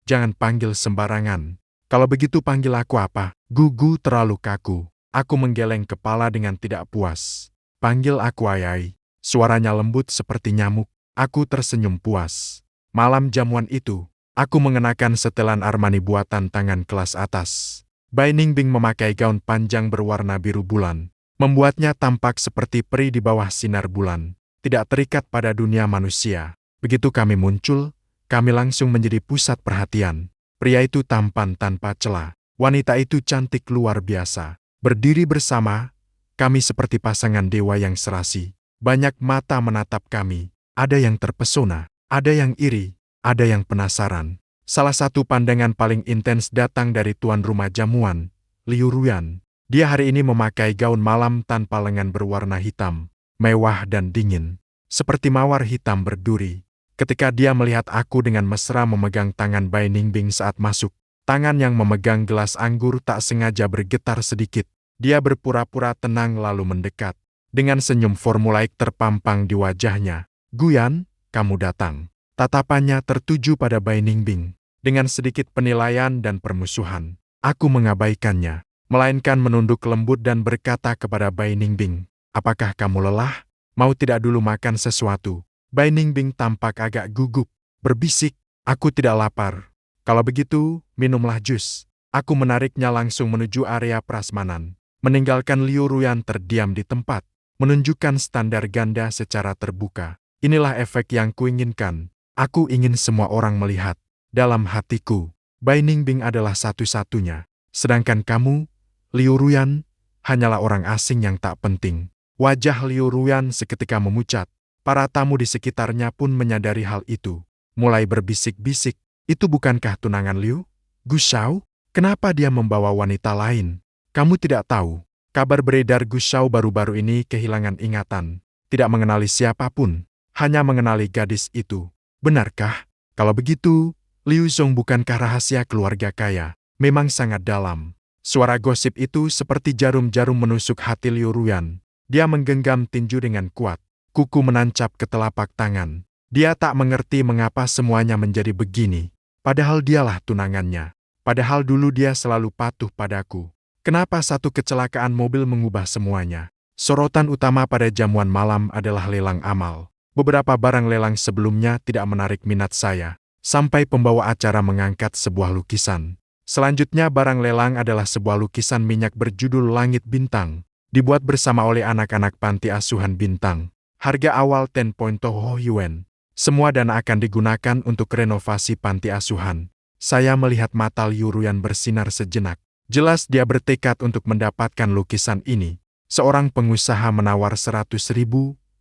Speaker 1: Jangan panggil sembarangan. Kalau begitu panggil aku apa? Gugu terlalu kaku. Aku menggeleng kepala dengan tidak puas. Panggil aku Ayai. Suaranya lembut seperti nyamuk. Aku tersenyum puas. Malam jamuan itu, aku mengenakan setelan Armani buatan tangan kelas atas. Bai Ningbing memakai gaun panjang berwarna biru bulan, membuatnya tampak seperti peri di bawah sinar bulan, tidak terikat pada dunia manusia. Begitu kami muncul, kami langsung menjadi pusat perhatian. Pria itu tampan tanpa celah, wanita itu cantik luar biasa. Berdiri bersama, kami seperti pasangan dewa yang serasi. Banyak mata menatap kami, ada yang terpesona, ada yang iri, ada yang penasaran. Salah satu pandangan paling intens datang dari tuan rumah jamuan, Liu Ruyan. Dia hari ini memakai gaun malam tanpa lengan berwarna hitam, mewah dan dingin, seperti mawar hitam berduri. Ketika dia melihat aku dengan mesra memegang tangan Bai Ningbing saat masuk, tangan yang memegang gelas anggur tak sengaja bergetar sedikit. Dia berpura-pura tenang lalu mendekat. Dengan senyum formulaik terpampang di wajahnya. Guyan, kamu datang. Tatapannya tertuju pada Bai Ningbing. Dengan sedikit penilaian dan permusuhan, aku mengabaikannya, melainkan menunduk lembut dan berkata kepada Bai Ningbing, apakah kamu lelah? Mau tidak dulu makan sesuatu? Bai Ningbing tampak agak gugup, berbisik, aku tidak lapar. Kalau begitu, minumlah jus. Aku menariknya langsung menuju area prasmanan, meninggalkan Liu Ruyan terdiam di tempat, menunjukkan standar ganda secara terbuka. Inilah efek yang kuinginkan. Aku ingin semua orang melihat. Dalam hatiku, Bai Ningbing adalah satu-satunya. Sedangkan kamu, Liu Ruyan, hanyalah orang asing yang tak penting. Wajah Liu Ruyan seketika memucat. Para tamu di sekitarnya pun menyadari hal itu. Mulai berbisik-bisik, itu bukankah tunangan Liu? Gu Shao? Kenapa dia membawa wanita lain? Kamu tidak tahu. Kabar beredar Gu Shao baru-baru ini kehilangan ingatan. Tidak mengenali siapapun, hanya mengenali gadis itu. Benarkah? Kalau begitu, Liu Zong bukankah rahasia keluarga kaya? Memang sangat dalam. Suara gosip itu seperti jarum-jarum menusuk hati Liu Ruyan. Dia menggenggam tinju dengan kuat. Kuku menancap ke telapak tangan. Dia tak mengerti mengapa semuanya menjadi begini. Padahal dialah tunangannya. Padahal dulu dia selalu patuh padaku. Kenapa satu kecelakaan mobil mengubah semuanya? Sorotan utama pada jamuan malam adalah lelang amal. Beberapa barang lelang sebelumnya tidak menarik minat saya. Sampai pembawa acara mengangkat sebuah lukisan. Selanjutnya barang lelang adalah sebuah lukisan minyak berjudul Langit Bintang. Dibuat bersama oleh anak-anak panti asuhan Bintang. Harga awal 10.0 yuan. Semua dana akan digunakan untuk renovasi panti asuhan. Saya melihat mata Liu Ruyan bersinar sejenak. Jelas dia bertekad untuk mendapatkan lukisan ini. Seorang pengusaha menawar 100.000,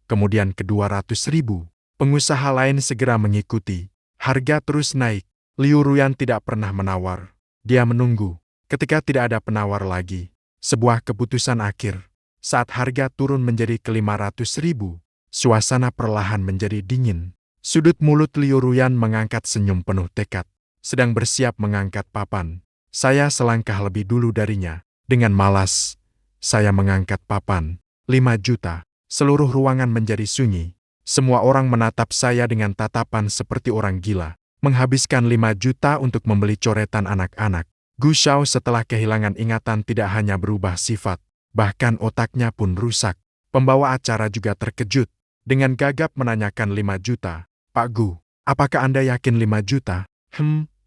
Speaker 1: kemudian ke 200.000. Pengusaha lain segera mengikuti. Harga terus naik. Liu Ruyan tidak pernah menawar. Dia menunggu. Ketika tidak ada penawar lagi, sebuah keputusan akhir. Saat harga turun menjadi ke 500.000, suasana perlahan menjadi dingin. Sudut mulut Liu Ruyan mengangkat senyum penuh tekad. Sedang bersiap mengangkat papan. Saya selangkah lebih dulu darinya. Dengan malas, saya mengangkat papan. 5 juta. Seluruh ruangan menjadi sunyi. Semua orang menatap saya dengan tatapan seperti orang gila. Menghabiskan 5 juta untuk membeli coretan anak-anak. Gu Shao setelah kehilangan ingatan tidak hanya berubah sifat, bahkan otaknya pun rusak. Pembawa acara juga terkejut. Dengan gagap menanyakan 5 juta. Pak Gu, apakah Anda yakin 5 juta?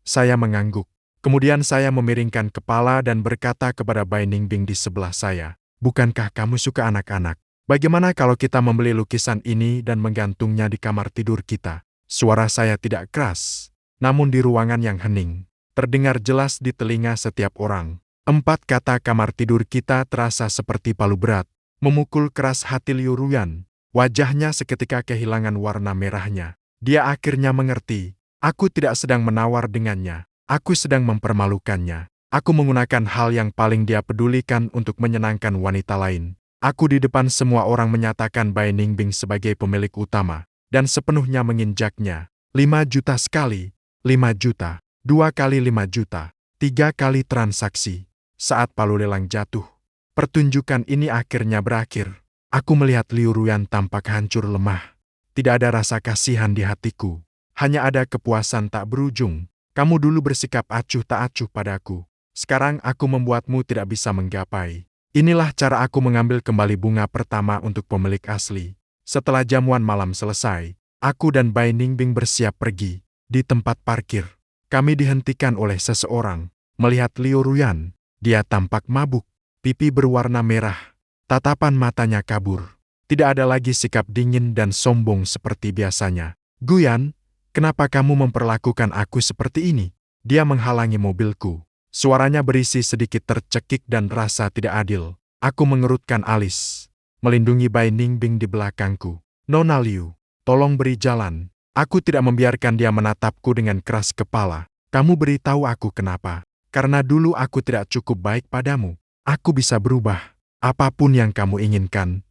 Speaker 1: Saya mengangguk. Kemudian saya memiringkan kepala dan berkata kepada Bai Ningbing di sebelah saya, bukankah kamu suka anak-anak? Bagaimana kalau kita membeli lukisan ini dan menggantungnya di kamar tidur kita? Suara saya tidak keras, namun di ruangan yang hening, terdengar jelas di telinga setiap orang. 4 kata kamar tidur kita terasa seperti palu berat, memukul keras hati Liu Ruyan. Wajahnya seketika kehilangan warna merahnya. Dia akhirnya mengerti. Aku tidak sedang menawar dengannya. Aku sedang mempermalukannya. Aku menggunakan hal yang paling dia pedulikan untuk menyenangkan wanita lain. Aku di depan semua orang menyatakan Bai Ningbing sebagai pemilik utama, dan sepenuhnya menginjaknya. 5 juta sekali, 5 juta, 2 kali 5 juta, 3 kali transaksi. Saat palu lelang jatuh, pertunjukan ini akhirnya berakhir. Aku melihat Liu Ruyan tampak hancur lemah. Tidak ada rasa kasihan di hatiku. Hanya ada kepuasan tak berujung. Kamu dulu bersikap acuh tak acuh padaku. Sekarang aku membuatmu tidak bisa menggapai. Inilah cara aku mengambil kembali bunga pertama untuk pemilik asli. Setelah jamuan malam selesai, aku dan Bai Ningbing bersiap pergi. Di tempat parkir, kami dihentikan oleh seseorang. Melihat Liu Ruyan, dia tampak mabuk, pipi berwarna merah, tatapan matanya kabur. Tidak ada lagi sikap dingin dan sombong seperti biasanya. Guyan, kenapa kamu memperlakukan aku seperti ini? Dia menghalangi mobilku. Suaranya berisi sedikit tercekik dan rasa tidak adil. Aku mengerutkan alis, melindungi Bai Ningbing di belakangku. Nona Liu, tolong beri jalan. Aku tidak membiarkan dia menatapku dengan keras kepala. Kamu beritahu aku kenapa. Karena dulu aku tidak cukup baik padamu. Aku bisa berubah. Apapun yang kamu inginkan,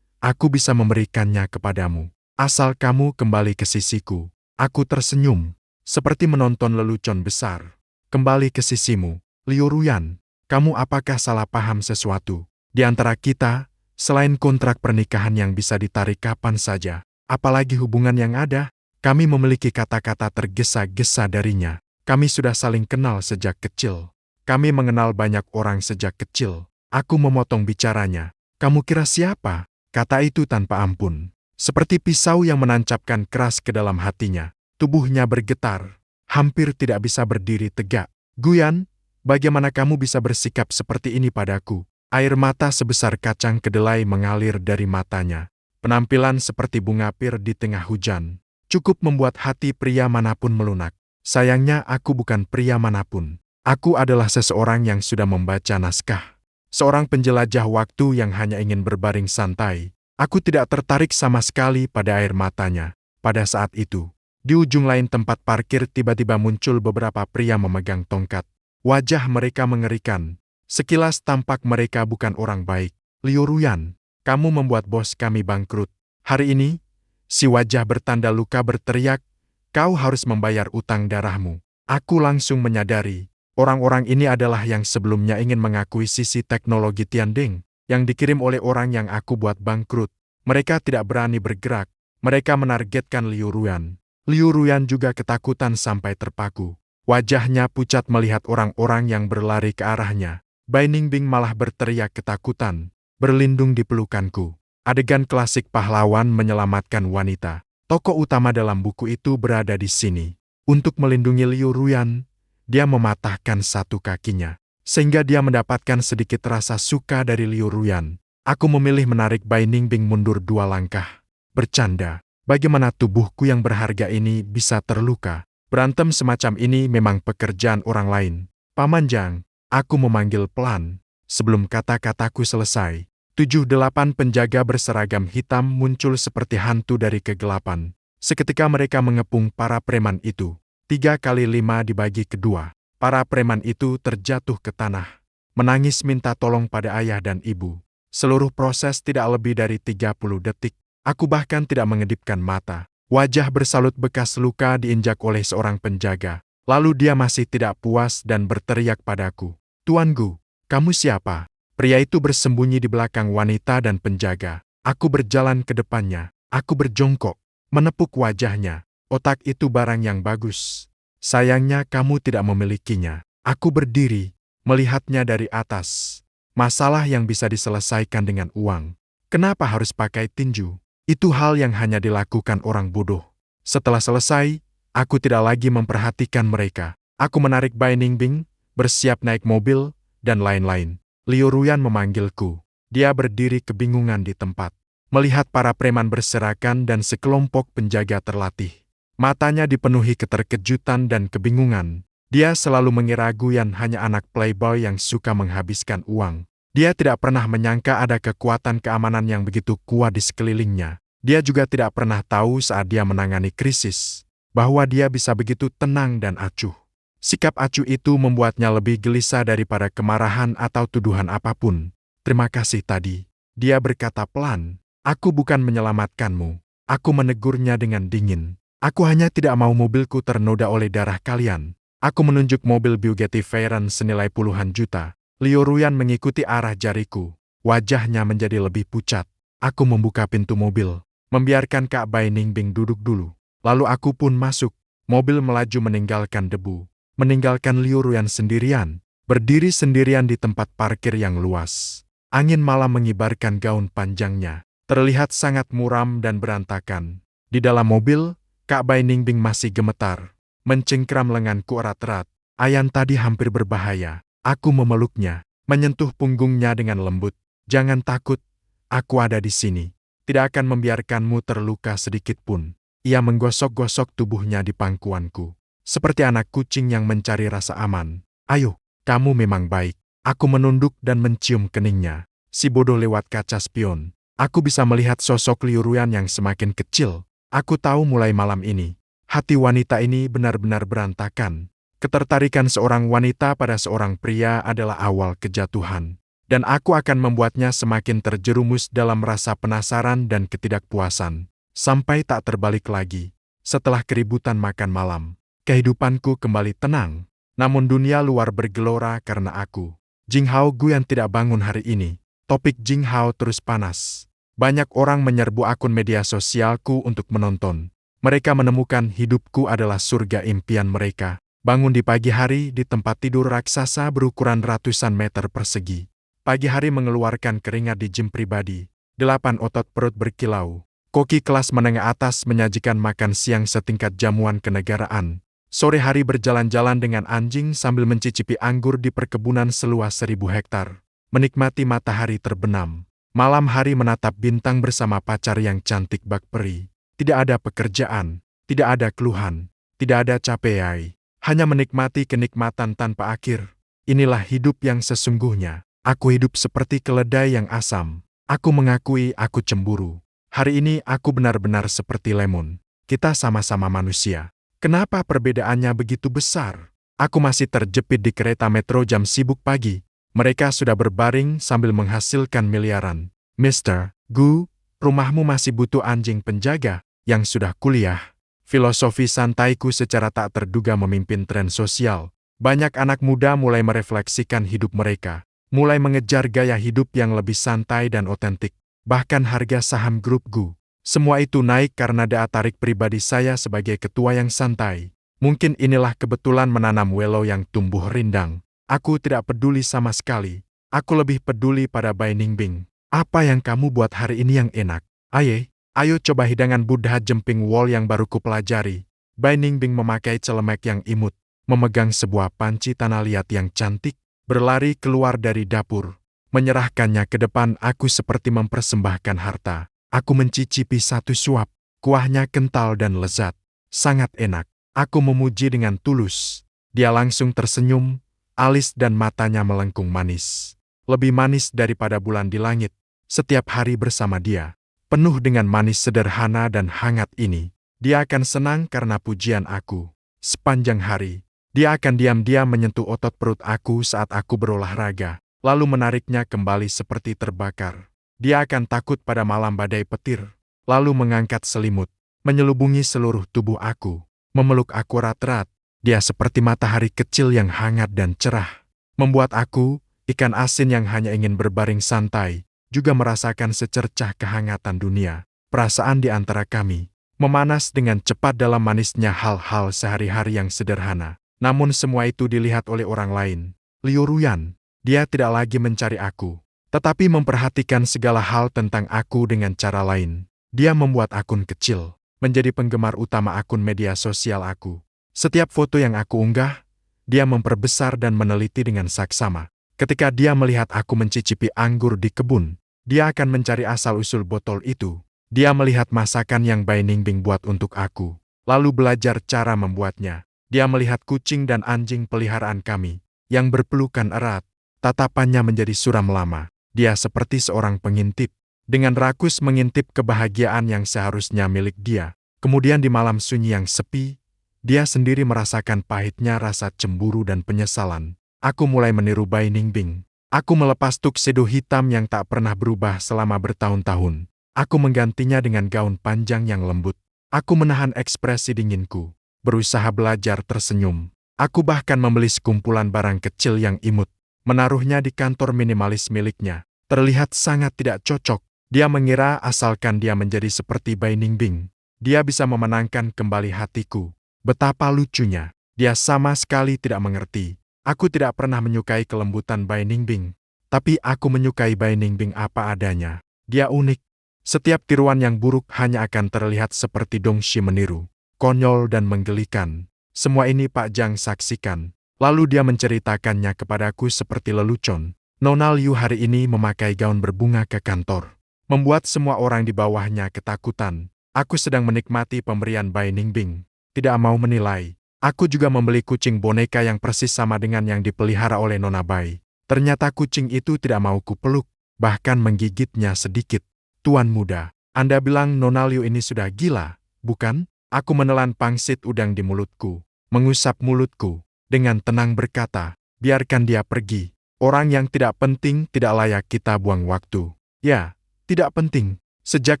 Speaker 1: aku bisa memberikannya kepadamu. Asal kamu kembali ke sisiku. Aku tersenyum, seperti menonton lelucon besar. Kembali ke sisimu, Liu Ruyan. Kamu apakah salah paham sesuatu? Di antara kita, selain kontrak pernikahan yang bisa ditarik kapan saja, apalagi hubungan yang ada, kami memiliki kata-kata tergesa-gesa darinya. Kami sudah saling kenal sejak kecil. Kami mengenal banyak orang sejak kecil. Aku memotong bicaranya. Kamu kira siapa? Kata itu tanpa ampun. Seperti pisau yang menancapkan keras ke dalam hatinya. Tubuhnya bergetar. Hampir tidak bisa berdiri tegak. Guyan, bagaimana kamu bisa bersikap seperti ini padaku? Air mata sebesar kacang kedelai mengalir dari matanya. Penampilan seperti bunga pir di tengah hujan. Cukup membuat hati pria manapun melunak. Sayangnya aku bukan pria manapun. Aku adalah seseorang yang sudah membaca naskah. Seorang penjelajah waktu yang hanya ingin berbaring santai. Aku tidak tertarik sama sekali pada air matanya. Pada saat itu, di ujung lain tempat parkir tiba-tiba muncul beberapa pria memegang tongkat. Wajah mereka mengerikan. Sekilas tampak mereka bukan orang baik. Liu Ruyan, kamu membuat bos kami bangkrut. Hari ini, si wajah bertanda luka berteriak, kau harus membayar utang darahmu. Aku langsung menyadari, orang-orang ini adalah yang sebelumnya ingin mengakuisisi teknologi Tianding, yang dikirim oleh orang yang aku buat bangkrut. Mereka tidak berani bergerak. Mereka menargetkan Liu Ruyan. Liu Ruyan juga ketakutan sampai terpaku. Wajahnya pucat melihat orang-orang yang berlari ke arahnya. Bai Ningbing malah berteriak ketakutan, berlindung di pelukanku. Adegan klasik pahlawan menyelamatkan wanita. Tokoh utama dalam buku itu berada di sini. Untuk melindungi Liu Ruyan, dia mematahkan satu kakinya. Sehingga dia mendapatkan sedikit rasa suka dari Liu Ruyan. Aku memilih menarik Bai Ningbing mundur 2 langkah. Bercanda. Bagaimana tubuhku yang berharga ini bisa terluka? Berantem semacam ini memang pekerjaan orang lain. Paman Jang, aku memanggil pelan. Sebelum kata-kataku selesai, 7-8 penjaga berseragam hitam muncul seperti hantu dari kegelapan. Seketika mereka mengepung para preman itu. 3 kali 5 dibagi kedua. Para preman itu terjatuh ke tanah. Menangis minta tolong pada ayah dan ibu. Seluruh proses tidak lebih dari 30 detik. Aku bahkan tidak mengedipkan mata. Wajah bersalut bekas luka diinjak oleh seorang penjaga. Lalu dia masih tidak puas dan berteriak padaku. Tuan Gu, kamu siapa? Pria itu bersembunyi di belakang wanita dan penjaga. Aku berjalan ke depannya. Aku berjongkok, menepuk wajahnya. Otak itu barang yang bagus. Sayangnya kamu tidak memilikinya. Aku berdiri, melihatnya dari atas. Masalah yang bisa diselesaikan dengan uang. Kenapa harus pakai tinju? Itu hal yang hanya dilakukan orang bodoh. Setelah selesai, aku tidak lagi memperhatikan mereka. Aku menarik Bai Ningbing, bersiap naik mobil, dan lain-lain. Liu Ruyan memanggilku. Dia berdiri kebingungan di tempat. Melihat para preman berserakan dan sekelompok penjaga terlatih. Matanya dipenuhi keterkejutan dan kebingungan. Dia selalu mengira Guyan hanya anak playboy yang suka menghabiskan uang. Dia tidak pernah menyangka ada kekuatan keamanan yang begitu kuat di sekelilingnya. Dia juga tidak pernah tahu saat dia menangani krisis, bahwa dia bisa begitu tenang dan acuh. Sikap acuh itu membuatnya lebih gelisah daripada kemarahan atau tuduhan apapun. Terima kasih tadi. Dia berkata pelan, aku bukan menyelamatkanmu. Aku menegurnya dengan dingin. Aku hanya tidak mau mobilku ternoda oleh darah kalian. Aku menunjuk mobil Bugatti Veyron senilai puluhan juta. Liu Ruyan mengikuti arah jariku. Wajahnya menjadi lebih pucat. Aku membuka pintu mobil, membiarkan Kak Bai Ningbing duduk dulu. Lalu aku pun masuk. Mobil melaju meninggalkan debu. Meninggalkan Liu Ruyan sendirian, berdiri sendirian di tempat parkir yang luas. Angin malam mengibarkan gaun panjangnya, terlihat sangat muram dan berantakan. Di dalam mobil, Kak Bai Ningbing masih gemetar, mencengkram lenganku erat-erat. Ayan tadi hampir berbahaya. Aku memeluknya, menyentuh punggungnya dengan lembut. Jangan takut, aku ada di sini. Tidak akan membiarkanmu terluka sedikit pun. Ia menggosok-gosok tubuhnya di pangkuanku. Seperti anak kucing yang mencari rasa aman. Ayo, kamu memang baik. Aku menunduk dan mencium keningnya. Si bodoh lewat kaca spion. Aku bisa melihat sosok Liu Ruyan yang semakin kecil. Aku tahu mulai malam ini, hati wanita ini benar-benar berantakan. Ketertarikan seorang wanita pada seorang pria adalah awal kejatuhan. Dan aku akan membuatnya semakin terjerumus dalam rasa penasaran dan ketidakpuasan. Sampai tak terbalik lagi. Setelah keributan makan malam, kehidupanku kembali tenang. Namun dunia luar bergelora karena aku. Jing Hao Guyan tidak bangun hari ini. Topik Jing Hao terus panas. Banyak orang menyerbu akun media sosialku untuk menonton. Mereka menemukan hidupku adalah surga impian mereka. Bangun di pagi hari di tempat tidur raksasa berukuran ratusan meter persegi. Pagi hari mengeluarkan keringat di gym pribadi. 8 otot perut berkilau. Koki kelas menengah atas menyajikan makan siang setingkat jamuan kenegaraan. Sore hari berjalan-jalan dengan anjing sambil mencicipi anggur di perkebunan seluas 1000 hektar. Menikmati matahari terbenam. Malam hari menatap bintang bersama pacar yang cantik bak peri. Tidak ada pekerjaan, tidak ada keluhan, tidak ada capek. Hanya menikmati kenikmatan tanpa akhir. Inilah hidup yang sesungguhnya. Aku hidup seperti keledai yang asam. Aku mengakui aku cemburu. Hari ini aku benar-benar seperti lemon. Kita sama-sama manusia. Kenapa perbedaannya begitu besar? Aku masih terjepit di kereta metro jam sibuk pagi. Mereka sudah berbaring sambil menghasilkan miliaran. Mister Gu, rumahmu masih butuh anjing penjaga yang sudah kuliah. Filosofi santaiku secara tak terduga memimpin tren sosial. Banyak anak muda mulai merefleksikan hidup mereka. Mulai mengejar gaya hidup yang lebih santai dan otentik. Bahkan harga saham grup Gu. Semua itu naik karena daya tarik pribadi saya sebagai ketua yang santai. Mungkin inilah kebetulan menanam welo yang tumbuh rindang. Aku tidak peduli sama sekali. Aku lebih peduli pada Bai Ningbing. Apa yang kamu buat hari ini yang enak? Ayo coba hidangan Buddha jemping wol yang baru kupelajari. Bai Ningbing memakai celemek yang imut, memegang sebuah panci tanah liat yang cantik, berlari keluar dari dapur, menyerahkannya ke depan aku seperti mempersembahkan harta. Aku mencicipi satu suap, kuahnya kental dan lezat, sangat enak. Aku memuji dengan tulus. Dia langsung tersenyum, alis dan matanya melengkung manis. Lebih manis daripada bulan di langit. Setiap hari bersama dia, penuh dengan manis sederhana dan hangat ini. Dia akan senang karena pujian aku. Sepanjang hari, dia akan diam-diam menyentuh otot perut aku saat aku berolahraga, lalu menariknya kembali seperti terbakar. Dia akan takut pada malam badai petir, lalu mengangkat selimut, menyelubungi seluruh tubuh aku, memeluk aku erat-erat. Dia seperti matahari kecil yang hangat dan cerah, membuat aku, ikan asin yang hanya ingin berbaring santai, juga merasakan secercah kehangatan dunia. Perasaan di antara kami memanas dengan cepat dalam manisnya hal-hal sehari-hari yang sederhana. Namun semua itu dilihat oleh orang lain. Liu Ruyan, dia tidak lagi mencari aku, tetapi memperhatikan segala hal tentang aku dengan cara lain. Dia membuat akun kecil, menjadi penggemar utama akun media sosial aku. Setiap foto yang aku unggah, dia memperbesar dan meneliti dengan saksama. Ketika dia melihat aku mencicipi anggur di kebun, dia akan mencari asal-usul botol itu. Dia melihat masakan yang Bai Ningbing buat untuk aku, lalu belajar cara membuatnya. Dia melihat kucing dan anjing peliharaan kami, yang berpelukan erat. Tatapannya menjadi suram lama. Dia seperti seorang pengintip. dengan rakus mengintip kebahagiaan yang seharusnya milik dia. Kemudian di malam sunyi yang sepi, dia sendiri merasakan pahitnya rasa cemburu dan penyesalan. Aku mulai meniru Bai Ningbing. Aku melepas tuxedo hitam yang tak pernah berubah selama bertahun-tahun. Aku menggantinya dengan gaun panjang yang lembut. Aku menahan ekspresi dinginku, berusaha belajar tersenyum. Aku bahkan membeli sekumpulan barang kecil yang imut, menaruhnya di kantor minimalis miliknya. Terlihat sangat tidak cocok. Dia mengira asalkan dia menjadi seperti Bai Ningbing, dia bisa memenangkan kembali hatiku. Betapa lucunya, dia sama sekali tidak mengerti. Aku tidak pernah menyukai kelembutan Bai Ningbing, tapi aku menyukai Bai Ningbing apa adanya. Dia unik. Setiap tiruan yang buruk hanya akan terlihat seperti Dongxi meniru, konyol dan menggelikan. Semua ini Pak Zhang saksikan. Lalu dia menceritakannya kepadaku seperti lelucon. Nona Liu hari ini memakai gaun berbunga ke kantor, membuat semua orang di bawahnya ketakutan. Aku sedang menikmati pemberian Bai Ningbing, tidak mau menilai. Aku juga membeli kucing boneka yang persis sama dengan yang dipelihara oleh Nona Bai. Ternyata kucing itu tidak mau kupeluk, bahkan menggigitnya sedikit. Tuan muda, Anda bilang Nona Liu ini sudah gila, bukan? Aku menelan pangsit udang di mulutku, mengusap mulutku, dengan tenang berkata, biarkan dia pergi. Orang yang tidak penting tidak layak kita buang waktu. Ya, tidak penting. Sejak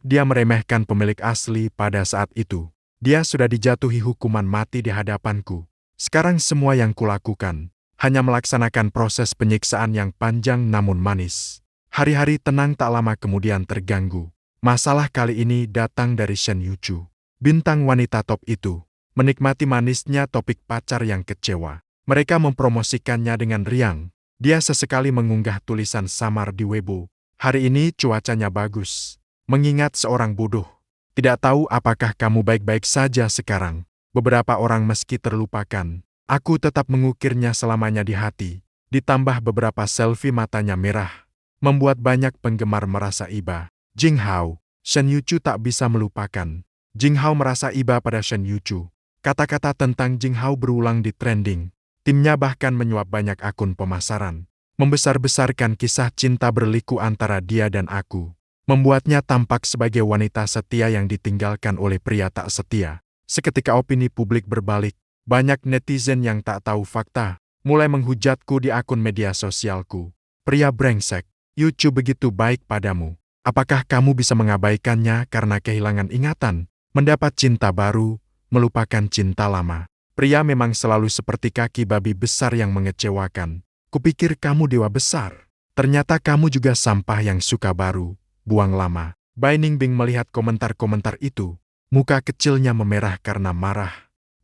Speaker 1: dia meremehkan pemilik asli pada saat itu, dia sudah dijatuhi hukuman mati di hadapanku. Sekarang semua yang kulakukan, hanya melaksanakan proses penyiksaan yang panjang namun manis. Hari-hari tenang tak lama kemudian terganggu. Masalah kali ini datang dari Shen Yuchu, bintang wanita top itu. Menikmati manisnya topik pacar yang kecewa, mereka mempromosikannya dengan riang. Dia sesekali mengunggah tulisan samar di Weibo. Hari ini cuacanya bagus. Mengingat seorang bodoh. Tidak tahu apakah kamu baik-baik saja sekarang. Beberapa orang meski terlupakan, aku tetap mengukirnya selamanya di hati. Ditambah beberapa selfie matanya merah, membuat banyak penggemar merasa iba. Jing Hao, Shen Yuchu tak bisa melupakan. Jing Hao merasa iba pada Shen Yuchu. Kata-kata tentang Jing Hao berulang di trending. Timnya bahkan menyuap banyak akun pemasaran. Membesar-besarkan kisah cinta berliku antara dia dan aku. Membuatnya tampak sebagai wanita setia yang ditinggalkan oleh pria tak setia. Seketika opini publik berbalik. Banyak netizen yang tak tahu fakta mulai menghujatku di akun media sosialku. Pria brengsek, Yuchu begitu baik padamu. Apakah kamu bisa mengabaikannya karena kehilangan ingatan, mendapat cinta baru, melupakan cinta lama? Pria memang selalu seperti kaki babi besar yang mengecewakan. Kupikir kamu dewa besar. Ternyata kamu juga sampah yang suka baru, buang lama. Bai Ningbing melihat komentar-komentar itu. Muka kecilnya memerah karena marah.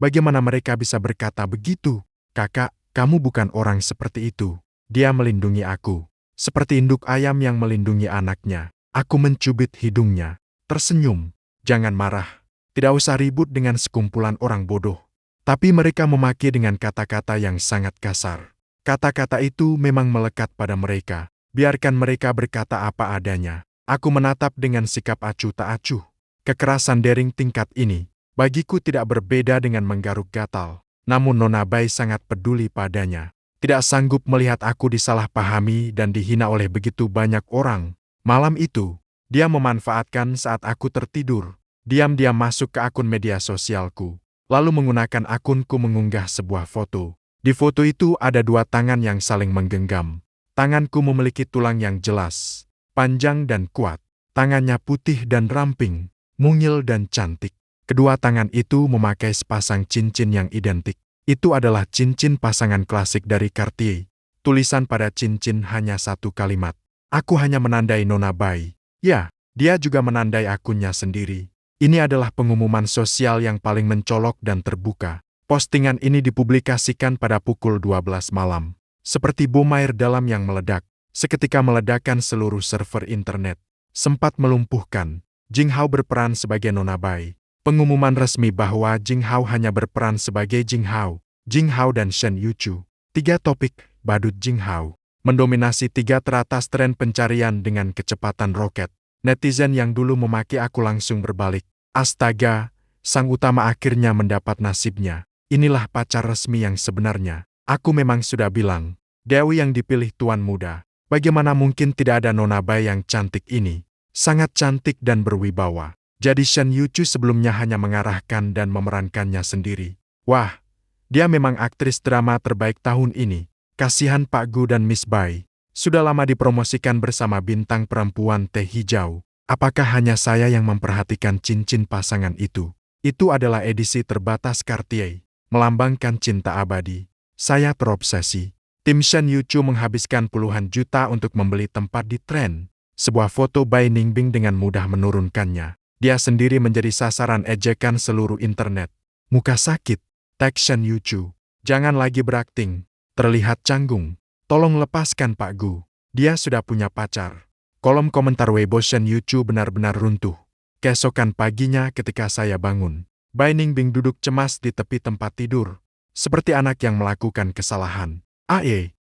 Speaker 1: Bagaimana mereka bisa berkata begitu? Kakak, kamu bukan orang seperti itu. Dia melindungi aku. Seperti induk ayam yang melindungi anaknya. Aku mencubit hidungnya. Tersenyum. Jangan marah. Tidak usah ribut dengan sekumpulan orang bodoh. Tapi mereka memaki dengan kata-kata yang sangat kasar. Kata-kata itu memang melekat pada mereka. Biarkan mereka berkata apa adanya. Aku menatap dengan sikap acuh tak acuh. Kekerasan daring tingkat ini, bagiku tidak berbeda dengan menggaruk gatal. Namun Nona Bai sangat peduli padanya. Tidak sanggup melihat aku disalahpahami dan dihina oleh begitu banyak orang. Malam itu, dia memanfaatkan saat aku tertidur. Diam-diam masuk ke akun media sosialku. Lalu menggunakan akunku mengunggah sebuah foto. Di foto itu ada dua tangan yang saling menggenggam. Tanganku memiliki tulang yang jelas, panjang dan kuat. Tangannya putih dan ramping, mungil dan cantik. Kedua tangan itu memakai sepasang cincin yang identik. Itu adalah cincin pasangan klasik dari Cartier. Tulisan pada cincin hanya satu kalimat. Aku hanya menandai Nona Bai. Ya, dia juga menandai akunnya sendiri. Ini adalah pengumuman sosial yang paling mencolok dan terbuka. Postingan ini dipublikasikan pada pukul 12 malam. Seperti bom air dalam yang meledak. Seketika meledakkan seluruh server internet. Sempat melumpuhkan. Jing Hao berperan sebagai Nona Bai. Pengumuman resmi bahwa Jing Hao hanya berperan sebagai Jing Hao dan Shen Yuchu. 3 topik, badut Jing Hao, mendominasi 3 teratas tren pencarian dengan kecepatan roket. Netizen yang dulu memaki aku langsung berbalik. Astaga, sang utama akhirnya mendapat nasibnya. Inilah pacar resmi yang sebenarnya. Aku memang sudah bilang, Dewi yang dipilih tuan muda. Bagaimana mungkin tidak ada Nona Bai yang cantik ini? Sangat cantik dan berwibawa. Jadi Shen Yuchu sebelumnya hanya mengarahkan dan memerankannya sendiri. Wah, dia memang aktris drama terbaik tahun ini. Kasihan Pak Gu dan Miss Bai. Sudah lama dipromosikan bersama bintang perempuan teh hijau. Apakah hanya saya yang memperhatikan cincin pasangan itu? Itu adalah edisi terbatas Cartier, melambangkan cinta abadi. Saya terobsesi. Tim Shen Yuchu menghabiskan puluhan juta untuk membeli tempat di tren. Sebuah foto Bai Ningbing dengan mudah menurunkannya. Dia sendiri menjadi sasaran ejekan seluruh internet. Muka sakit, teks Shen Yuchu. Jangan lagi berakting. Terlihat canggung. Tolong lepaskan Pak Gu. Dia sudah punya pacar. Kolom komentar Weibo Shen Yuchu benar-benar runtuh. Keesokan paginya ketika saya bangun, Bai Ningbing duduk cemas di tepi tempat tidur. Seperti anak yang melakukan kesalahan.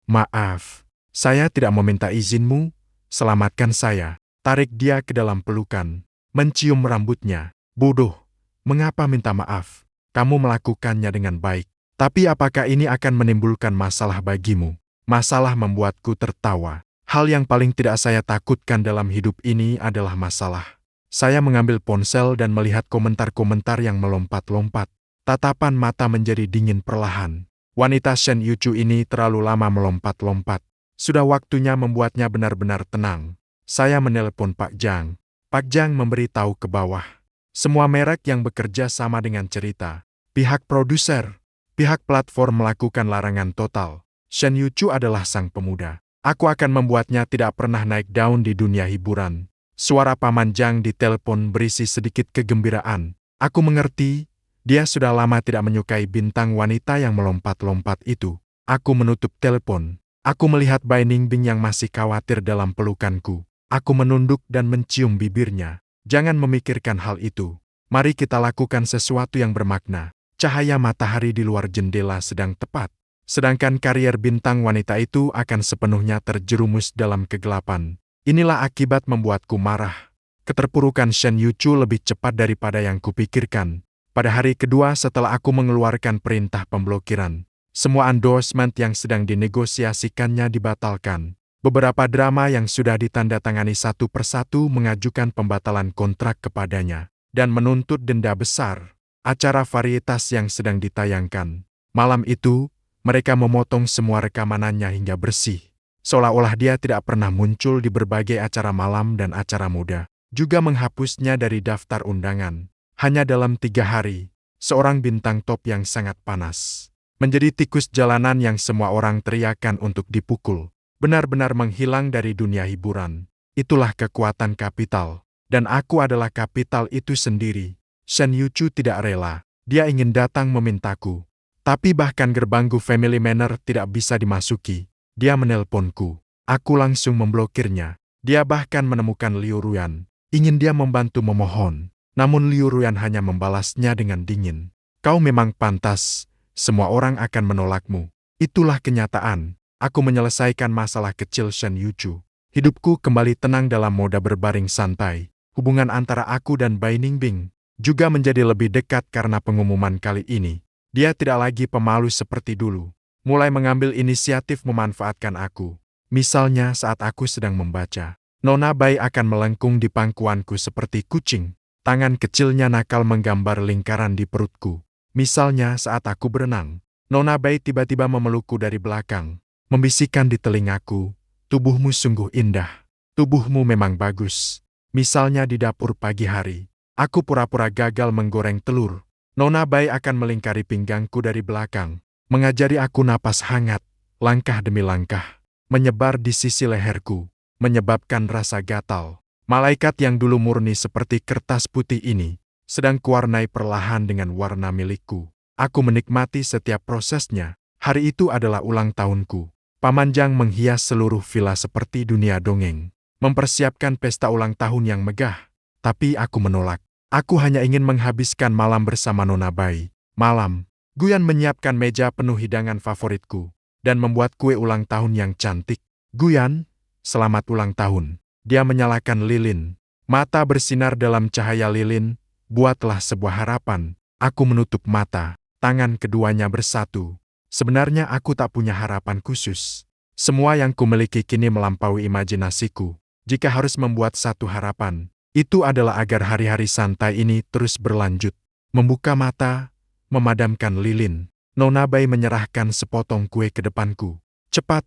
Speaker 1: Maaf. Saya tidak meminta izinmu. Selamatkan saya. Tarik dia ke dalam pelukan. Mencium rambutnya. Bodoh. Mengapa minta maaf? Kamu melakukannya dengan baik. Tapi apakah ini akan menimbulkan masalah bagimu? Masalah membuatku tertawa. Hal yang paling tidak saya takutkan dalam hidup ini adalah masalah. Saya mengambil ponsel dan melihat komentar-komentar yang melompat-lompat. Tatapan mata menjadi dingin perlahan. Wanita Shen Yuchu ini terlalu lama melompat-lompat. Sudah waktunya membuatnya benar-benar tenang. Saya menelepon Pak Zhang. Pak Zhang memberi tahu ke bawah. Semua merek yang bekerja sama dengan cerita. Pihak produser, pihak platform melakukan larangan total. Shen Yuchu adalah sang pemuda. Aku akan membuatnya tidak pernah naik daun di dunia hiburan. Suara Paman Zhang di telepon berisi sedikit kegembiraan. Aku mengerti, dia sudah lama tidak menyukai bintang wanita yang melompat-lompat itu. Aku menutup telepon. Aku melihat Bai Ningbing yang masih khawatir dalam pelukanku. Aku menunduk dan mencium bibirnya. Jangan memikirkan hal itu. Mari kita lakukan sesuatu yang bermakna. Cahaya matahari di luar jendela sedang tepat. Sedangkan karier bintang wanita itu akan sepenuhnya terjerumus dalam kegelapan. Inilah akibat membuatku marah. Keterpurukan Shen Yuchu lebih cepat daripada yang kupikirkan. Pada hari kedua setelah aku mengeluarkan perintah pemblokiran, semua endorsement yang sedang dinegosiasikannya dibatalkan. Beberapa drama yang sudah ditandatangani satu persatu mengajukan pembatalan kontrak kepadanya dan menuntut denda besar. Acara varietas yang sedang ditayangkan. Malam itu, mereka memotong semua rekamanannya hingga bersih. Seolah-olah dia tidak pernah muncul di berbagai acara malam dan acara muda. Juga menghapusnya dari daftar undangan. Hanya dalam 3 hari, seorang bintang top yang sangat panas. Menjadi tikus jalanan yang semua orang teriakan untuk dipukul. Benar-benar menghilang dari dunia hiburan. Itulah kekuatan kapital. Dan aku adalah kapital itu sendiri. Shen Yuchu tidak rela. Dia ingin datang memintaku. Tapi bahkan gerbang Gu Family Manor tidak bisa dimasuki. Dia menelponku. Aku langsung memblokirnya. Dia bahkan menemukan Liu Ruyan. Ingin dia membantu memohon. Namun Liu Ruyan hanya membalasnya dengan dingin. Kau memang pantas. Semua orang akan menolakmu. Itulah kenyataan. Aku menyelesaikan masalah kecil Shen Yuchu. Hidupku kembali tenang dalam moda berbaring santai. Hubungan antara aku dan Bai Ningbing juga menjadi lebih dekat karena pengumuman kali ini. Dia tidak lagi pemalu seperti dulu, mulai mengambil inisiatif memanfaatkan aku. Misalnya saat aku sedang membaca, Nona Bai akan melengkung di pangkuanku seperti kucing. Tangan kecilnya nakal menggambar lingkaran di perutku. Misalnya saat aku berenang, Nona Bai tiba-tiba memelukku dari belakang, membisikkan di telingaku, tubuhmu sungguh indah, tubuhmu memang bagus. Misalnya di dapur pagi hari, aku pura-pura gagal menggoreng telur. Nona Bai akan melingkari pinggangku dari belakang, mengajari aku napas hangat, langkah demi langkah, menyebar di sisi leherku, menyebabkan rasa gatal. Malaikat yang dulu murni seperti kertas putih ini, sedang kuwarnai perlahan dengan warna milikku. Aku menikmati setiap prosesnya. Hari itu adalah ulang tahunku. Paman Zhang menghias seluruh villa seperti dunia dongeng, mempersiapkan pesta ulang tahun yang megah. Tapi aku menolak. Aku hanya ingin menghabiskan malam bersama Nona Bai. Malam, Guyan menyiapkan meja penuh hidangan favoritku, dan membuat kue ulang tahun yang cantik. Guyan, selamat ulang tahun. Dia menyalakan lilin. Mata bersinar dalam cahaya lilin, buatlah sebuah harapan. Aku menutup mata, tangan keduanya bersatu. Sebenarnya aku tak punya harapan khusus. Semua yang kumiliki kini melampaui imajinasiku. Jika harus membuat satu harapan, itu adalah agar hari-hari santai ini terus berlanjut. Membuka mata, memadamkan lilin, Nona Bai menyerahkan sepotong kue ke depanku. Cepat,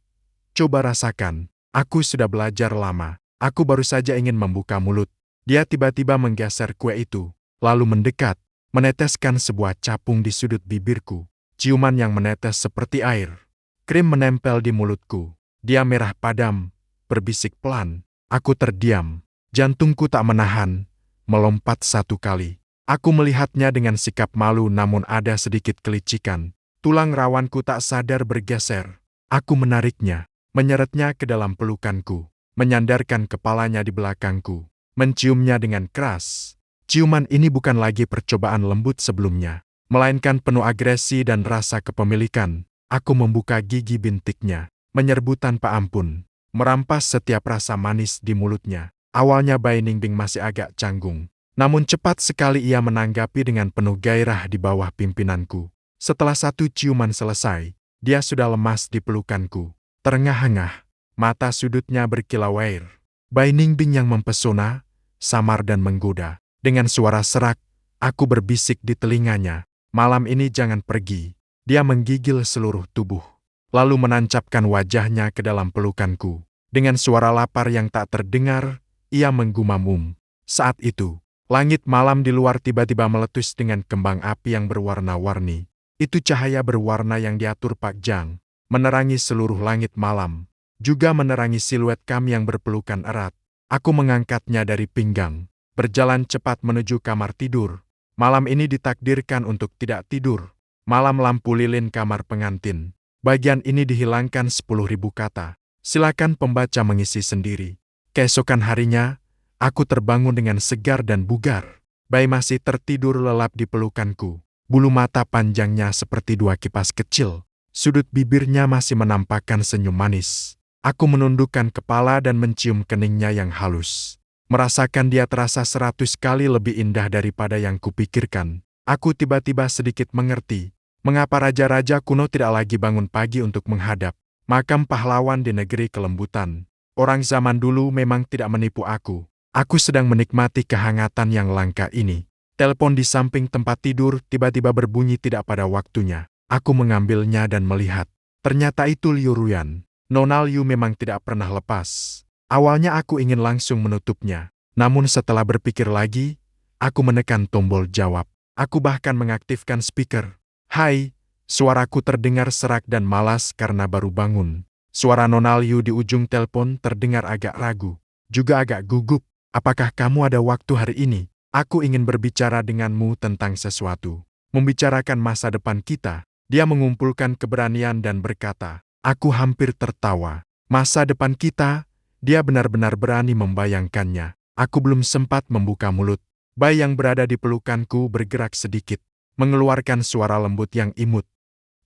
Speaker 1: coba rasakan. Aku sudah belajar lama. Aku baru saja ingin membuka mulut. Dia tiba-tiba menggeser kue itu, lalu mendekat, meneteskan sebuah capung di sudut bibirku. Ciuman yang menetes seperti air. Krim menempel di mulutku. Dia merah padam, berbisik pelan. Aku terdiam. Jantungku tak menahan, melompat satu kali. Aku melihatnya dengan sikap malu namun ada sedikit kelicikan. Tulang rawanku tak sadar bergeser. Aku menariknya, menyeretnya ke dalam pelukanku, menyandarkan kepalanya di belakangku, menciumnya dengan keras. Ciuman ini bukan lagi percobaan lembut sebelumnya, melainkan penuh agresi dan rasa kepemilikan. Aku membuka gigi bintiknya, menyerbu tanpa ampun, merampas setiap rasa manis di mulutnya. Awalnya Bai Ningbing masih agak canggung, namun cepat sekali ia menanggapi dengan penuh gairah di bawah pimpinanku. Setelah satu ciuman selesai, dia sudah lemas di pelukanku, terengah-engah, mata sudutnya berkilau air. Bai Ningbing yang mempesona, samar dan menggoda. Dengan suara serak, aku berbisik di telinganya, malam ini jangan pergi. Dia menggigil seluruh tubuh, lalu menancapkan wajahnya ke dalam pelukanku. Dengan suara lapar yang tak terdengar, ia menggumam. Saat itu, langit malam di luar tiba-tiba meletus dengan kembang api yang berwarna-warni. Itu cahaya berwarna yang diatur Pak Jang, menerangi seluruh langit malam, juga menerangi siluet kami yang berpelukan erat. Aku mengangkatnya dari pinggang, berjalan cepat menuju kamar tidur. Malam ini ditakdirkan untuk tidak tidur. Malam lampu lilin kamar pengantin. Bagian ini dihilangkan 10.000 kata. Silakan pembaca mengisi sendiri. Keesokan harinya, aku terbangun dengan segar dan bugar. Bai masih tertidur lelap di pelukanku. Bulu mata panjangnya seperti dua kipas kecil. Sudut bibirnya masih menampakkan senyum manis. Aku menundukkan kepala dan mencium keningnya yang halus. Merasakan dia terasa 100 kali lebih indah daripada yang kupikirkan. Aku tiba-tiba sedikit mengerti mengapa raja-raja kuno tidak lagi bangun pagi untuk menghadap makam pahlawan di negeri kelembutan. Orang zaman dulu memang tidak menipu aku. Aku sedang menikmati kehangatan yang langka ini. Telepon di samping tempat tidur tiba-tiba berbunyi tidak pada waktunya. Aku mengambilnya dan melihat. Ternyata itu Liu Ruyan. Nona Liu memang tidak pernah lepas. Awalnya aku ingin langsung menutupnya. Namun setelah berpikir lagi, aku menekan tombol jawab. Aku bahkan mengaktifkan speaker. Hai, suaraku terdengar serak dan malas karena baru bangun. Suara Nona Liu di ujung telepon terdengar agak ragu, juga agak gugup. Apakah kamu ada waktu hari ini? Aku ingin berbicara denganmu tentang sesuatu. Membicarakan masa depan kita. Dia mengumpulkan keberanian dan berkata, aku hampir tertawa. Masa depan kita, dia benar-benar berani membayangkannya. Aku belum sempat membuka mulut. Bai yang berada di pelukanku bergerak sedikit, mengeluarkan suara lembut yang imut.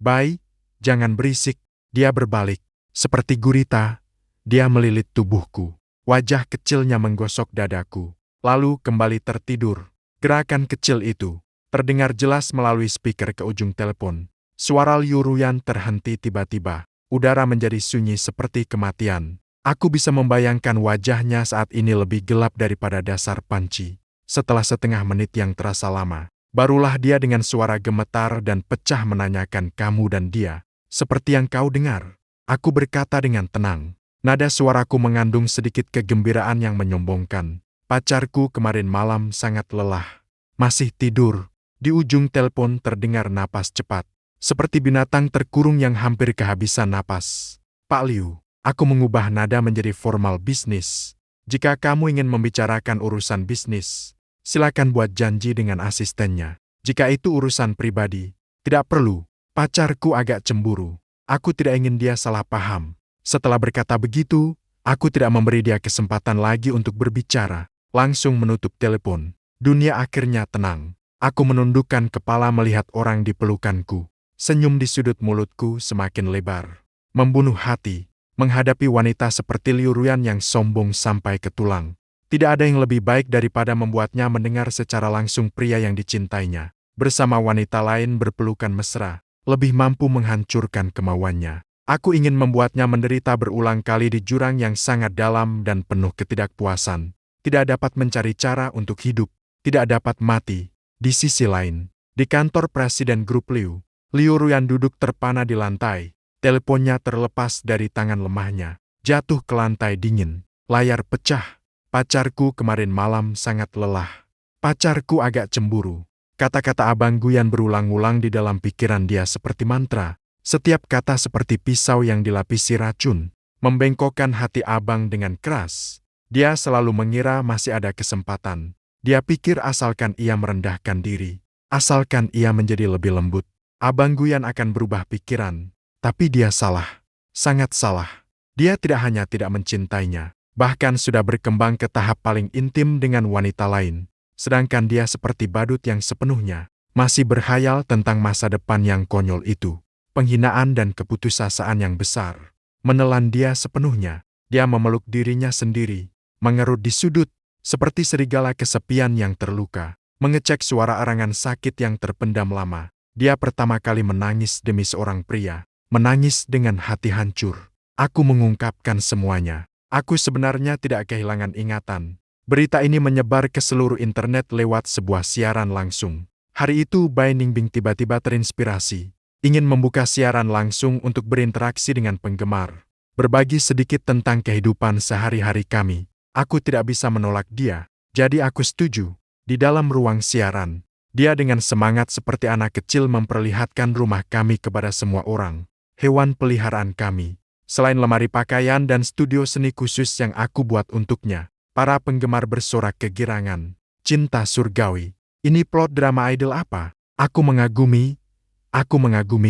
Speaker 1: Bai, jangan berisik. Dia berbalik. Seperti gurita, dia melilit tubuhku. Wajah kecilnya menggosok dadaku. Lalu kembali tertidur. Gerakan kecil itu terdengar jelas melalui speaker ke ujung telepon. Suara Liu Ruyan terhenti tiba-tiba. Udara menjadi sunyi seperti kematian. Aku bisa membayangkan wajahnya saat ini lebih gelap daripada dasar panci. Setelah setengah menit yang terasa lama, barulah dia dengan suara gemetar dan pecah menanyakan kamu dan dia. Seperti yang kau dengar. Aku berkata dengan tenang. Nada suaraku mengandung sedikit kegembiraan yang menyombongkan. Pacarku kemarin malam sangat lelah. Masih tidur. Di ujung telepon terdengar napas cepat. Seperti binatang terkurung yang hampir kehabisan napas. Pak Liu, aku mengubah nada menjadi formal bisnis. Jika kamu ingin membicarakan urusan bisnis, silakan buat janji dengan asistennya. Jika itu urusan pribadi, tidak perlu. Pacarku agak cemburu. Aku tidak ingin dia salah paham. Setelah berkata begitu, aku tidak memberi dia kesempatan lagi untuk berbicara. Langsung menutup telepon. Dunia akhirnya tenang. Aku menundukkan kepala melihat orang di pelukanku. Senyum di sudut mulutku semakin lebar. Membunuh hati. Menghadapi wanita seperti Liu Ruyan yang sombong sampai ke tulang. Tidak ada yang lebih baik daripada membuatnya mendengar secara langsung pria yang dicintainya. Bersama wanita lain berpelukan mesra. Lebih mampu menghancurkan kemauannya. Aku ingin membuatnya menderita berulang kali di jurang yang sangat dalam dan penuh ketidakpuasan. Tidak dapat mencari cara untuk hidup, tidak dapat mati. Di sisi lain, di kantor Presiden Grup Liu, Liu Ruyan duduk terpana di lantai. Teleponnya terlepas dari tangan lemahnya, jatuh ke lantai dingin. Layar pecah. Pacarku kemarin malam sangat lelah. Pacarku agak cemburu. Kata-kata Abang Guyan berulang-ulang di dalam pikiran dia seperti mantra. Setiap kata seperti pisau yang dilapisi racun, membengkokkan hati Abang dengan keras. Dia selalu mengira masih ada kesempatan. Dia pikir asalkan ia merendahkan diri, asalkan ia menjadi lebih lembut, Abang Guyan akan berubah pikiran. Tapi dia salah, sangat salah. Dia tidak hanya tidak mencintainya, bahkan sudah berkembang ke tahap paling intim dengan wanita lain. Sedangkan dia seperti badut yang sepenuhnya masih berkhayal tentang masa depan yang konyol itu. Penghinaan dan keputusasaan yang besar menelan dia sepenuhnya. Dia memeluk dirinya sendiri, mengerut di sudut, seperti serigala kesepian yang terluka, mengecek suara arangan sakit yang terpendam lama. Dia pertama kali menangis demi seorang pria, menangis dengan hati hancur. Aku mengungkapkan semuanya. Aku sebenarnya tidak kehilangan ingatan. Berita ini menyebar ke seluruh internet lewat sebuah siaran langsung. Hari itu Bai Ningbing tiba-tiba terinspirasi, ingin membuka siaran langsung untuk berinteraksi dengan penggemar, berbagi sedikit tentang kehidupan sehari-hari kami. Aku tidak bisa menolak dia, jadi aku setuju. Di dalam ruang siaran, dia dengan semangat seperti anak kecil memperlihatkan rumah kami kepada semua orang, hewan peliharaan kami, selain lemari pakaian dan studio seni khusus yang aku buat untuknya. Para penggemar bersorak kegirangan. Cinta surgawi. Ini plot drama idol apa? Aku mengagumi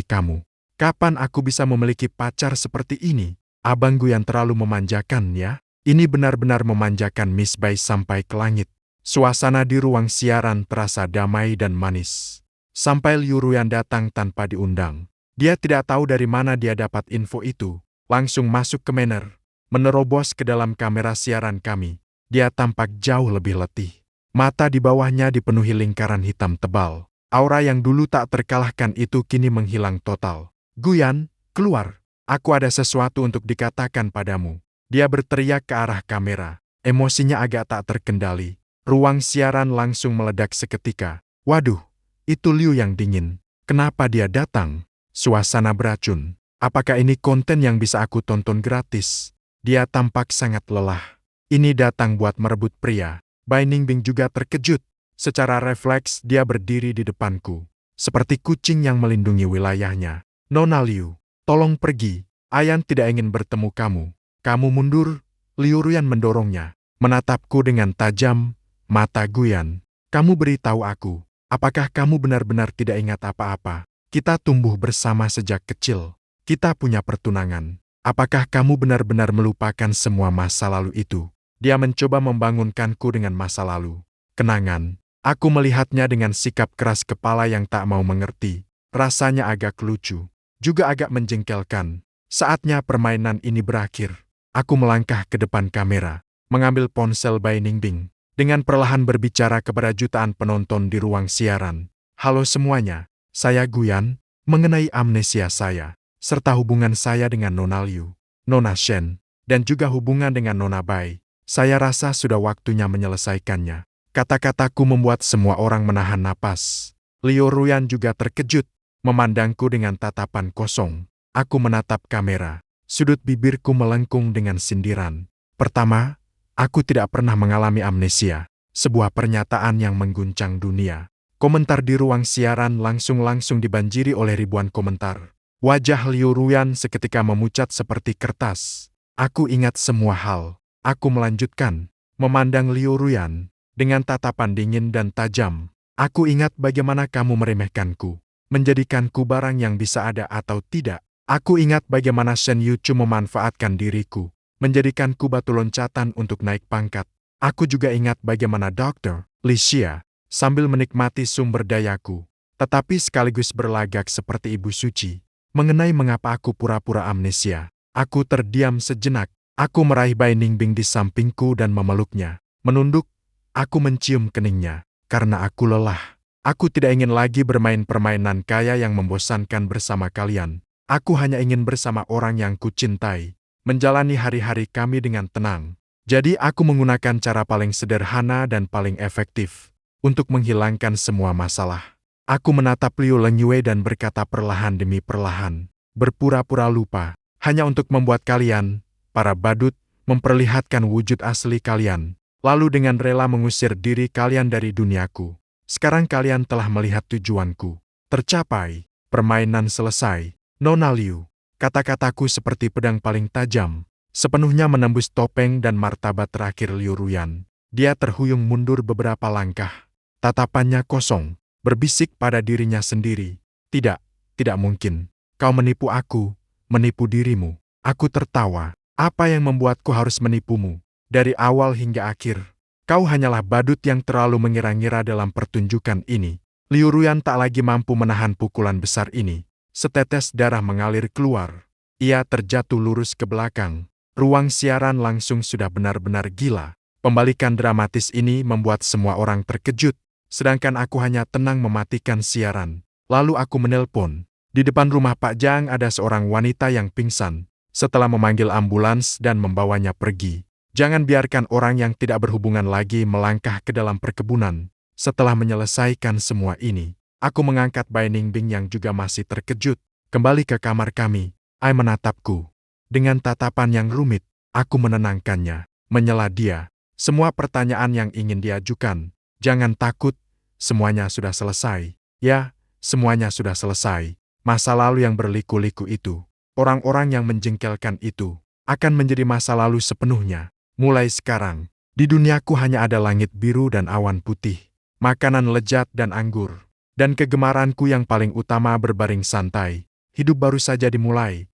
Speaker 1: kamu. Kapan aku bisa memiliki pacar seperti ini? Abangku yang terlalu memanjakan ya. Ini benar-benar memanjakan Miss Bai sampai ke langit. Suasana di ruang siaran terasa damai dan manis. Sampai Liu Ruyan datang tanpa diundang. Dia tidak tahu dari mana dia dapat info itu. Langsung masuk ke manner, menerobos ke dalam kamera siaran kami. Dia tampak jauh lebih letih. Mata di bawahnya dipenuhi lingkaran hitam tebal. Aura yang dulu tak terkalahkan itu kini menghilang total. Guyan, keluar. Aku ada sesuatu untuk dikatakan padamu. Dia berteriak ke arah kamera. Emosinya agak tak terkendali. Ruang siaran langsung meledak seketika. Waduh, itu Liu yang dingin. Kenapa dia datang? Suasana beracun. Apakah ini konten yang bisa aku tonton gratis? Dia tampak sangat lelah. Ini datang buat merebut pria. Bai Ningbing juga terkejut. Secara refleks dia berdiri di depanku, seperti kucing yang melindungi wilayahnya. Nona Liu, tolong pergi. Ayan tidak ingin bertemu kamu. Kamu mundur. Liu Ruyan mendorongnya, menatapku dengan tajam. Mata Guyan, kamu beritahu aku, apakah kamu benar-benar tidak ingat apa-apa? Kita tumbuh bersama sejak kecil. Kita punya pertunangan. Apakah kamu benar-benar melupakan semua masa lalu itu? Dia mencoba membangunkanku dengan masa lalu. Kenangan. Aku melihatnya dengan sikap keras kepala yang tak mau mengerti. Rasanya agak lucu, juga agak menjengkelkan. Saatnya permainan ini berakhir. Aku melangkah ke depan kamera, mengambil ponsel Bai Ningbing, dengan perlahan berbicara kepada jutaan penonton di ruang siaran. Halo semuanya, saya Guyan, mengenai amnesia saya, serta hubungan saya dengan Nona Liu, Nona Shen, dan juga hubungan dengan Nona Bai. Saya rasa sudah waktunya menyelesaikannya. Kata-kataku membuat semua orang menahan napas. Liu Ruyan juga terkejut, memandangku dengan tatapan kosong. Aku menatap kamera. Sudut bibirku melengkung dengan sindiran. Pertama, aku tidak pernah mengalami amnesia. Sebuah pernyataan yang mengguncang dunia. Komentar di ruang siaran langsung dibanjiri oleh ribuan komentar. Wajah Liu Ruyan seketika memucat seperti kertas. Aku ingat semua hal. Aku melanjutkan, memandang Liu Ruyan dengan tatapan dingin dan tajam. Aku ingat bagaimana kamu meremehkanku, menjadikanku barang yang bisa ada atau tidak. Aku ingat bagaimana Shen Yuchu memanfaatkan diriku, menjadikanku batu loncatan untuk naik pangkat. Aku juga ingat bagaimana Dr. Li Xia, sambil menikmati sumber dayaku, tetapi sekaligus berlagak seperti ibu suci. Mengenai mengapa aku pura-pura amnesia, aku terdiam sejenak. Aku meraih Bai Ningbing di sampingku dan memeluknya. Menunduk, aku mencium keningnya. Karena aku lelah. Aku tidak ingin lagi bermain permainan kaya yang membosankan bersama kalian. Aku hanya ingin bersama orang yang kucintai, menjalani hari-hari kami dengan tenang. Jadi aku menggunakan cara paling sederhana dan paling efektif untuk menghilangkan semua masalah. Aku menatap Liu Lengyue dan berkata perlahan demi perlahan, berpura-pura lupa, hanya untuk membuat kalian, para badut, memperlihatkan wujud asli kalian, lalu dengan rela mengusir diri kalian dari duniaku. Sekarang kalian telah melihat tujuanku. Tercapai, permainan selesai. Nona Liu, kata-kataku seperti pedang paling tajam, sepenuhnya menembus topeng dan martabat terakhir Liu Ruyan. Dia terhuyung mundur beberapa langkah. Tatapannya kosong, berbisik pada dirinya sendiri. Tidak mungkin. Kau menipu aku, menipu dirimu. Aku tertawa. Apa yang membuatku harus menipumu? Dari awal hingga akhir, kau hanyalah badut yang terlalu mengira-ngira dalam pertunjukan ini. Liu Ruyan tak lagi mampu menahan pukulan besar ini. Setetes darah mengalir keluar. Ia terjatuh lurus ke belakang. Ruang siaran langsung sudah benar-benar gila. Pembalikan dramatis ini membuat semua orang terkejut, sedangkan aku hanya tenang mematikan siaran. Lalu aku menelpon. Di depan rumah Pak Jang ada seorang wanita yang pingsan. Setelah memanggil ambulans dan membawanya pergi. Jangan biarkan orang yang tidak berhubungan lagi melangkah ke dalam perkebunan. Setelah menyelesaikan semua ini, aku mengangkat Bai Ningbing yang juga masih terkejut, kembali ke kamar kami. Ai menatapku. Dengan tatapan yang rumit, aku menenangkannya, menyela dia. Semua pertanyaan yang ingin diajukan, jangan takut, semuanya sudah selesai. Ya, semuanya sudah selesai. Masa lalu yang berliku-liku itu, orang-orang yang menjengkelkan itu, akan menjadi masa lalu sepenuhnya. Mulai sekarang, di duniaku hanya ada langit biru dan awan putih, makanan lezat dan anggur. Dan kegemaranku yang paling utama berbaring santai. Hidup baru saja dimulai.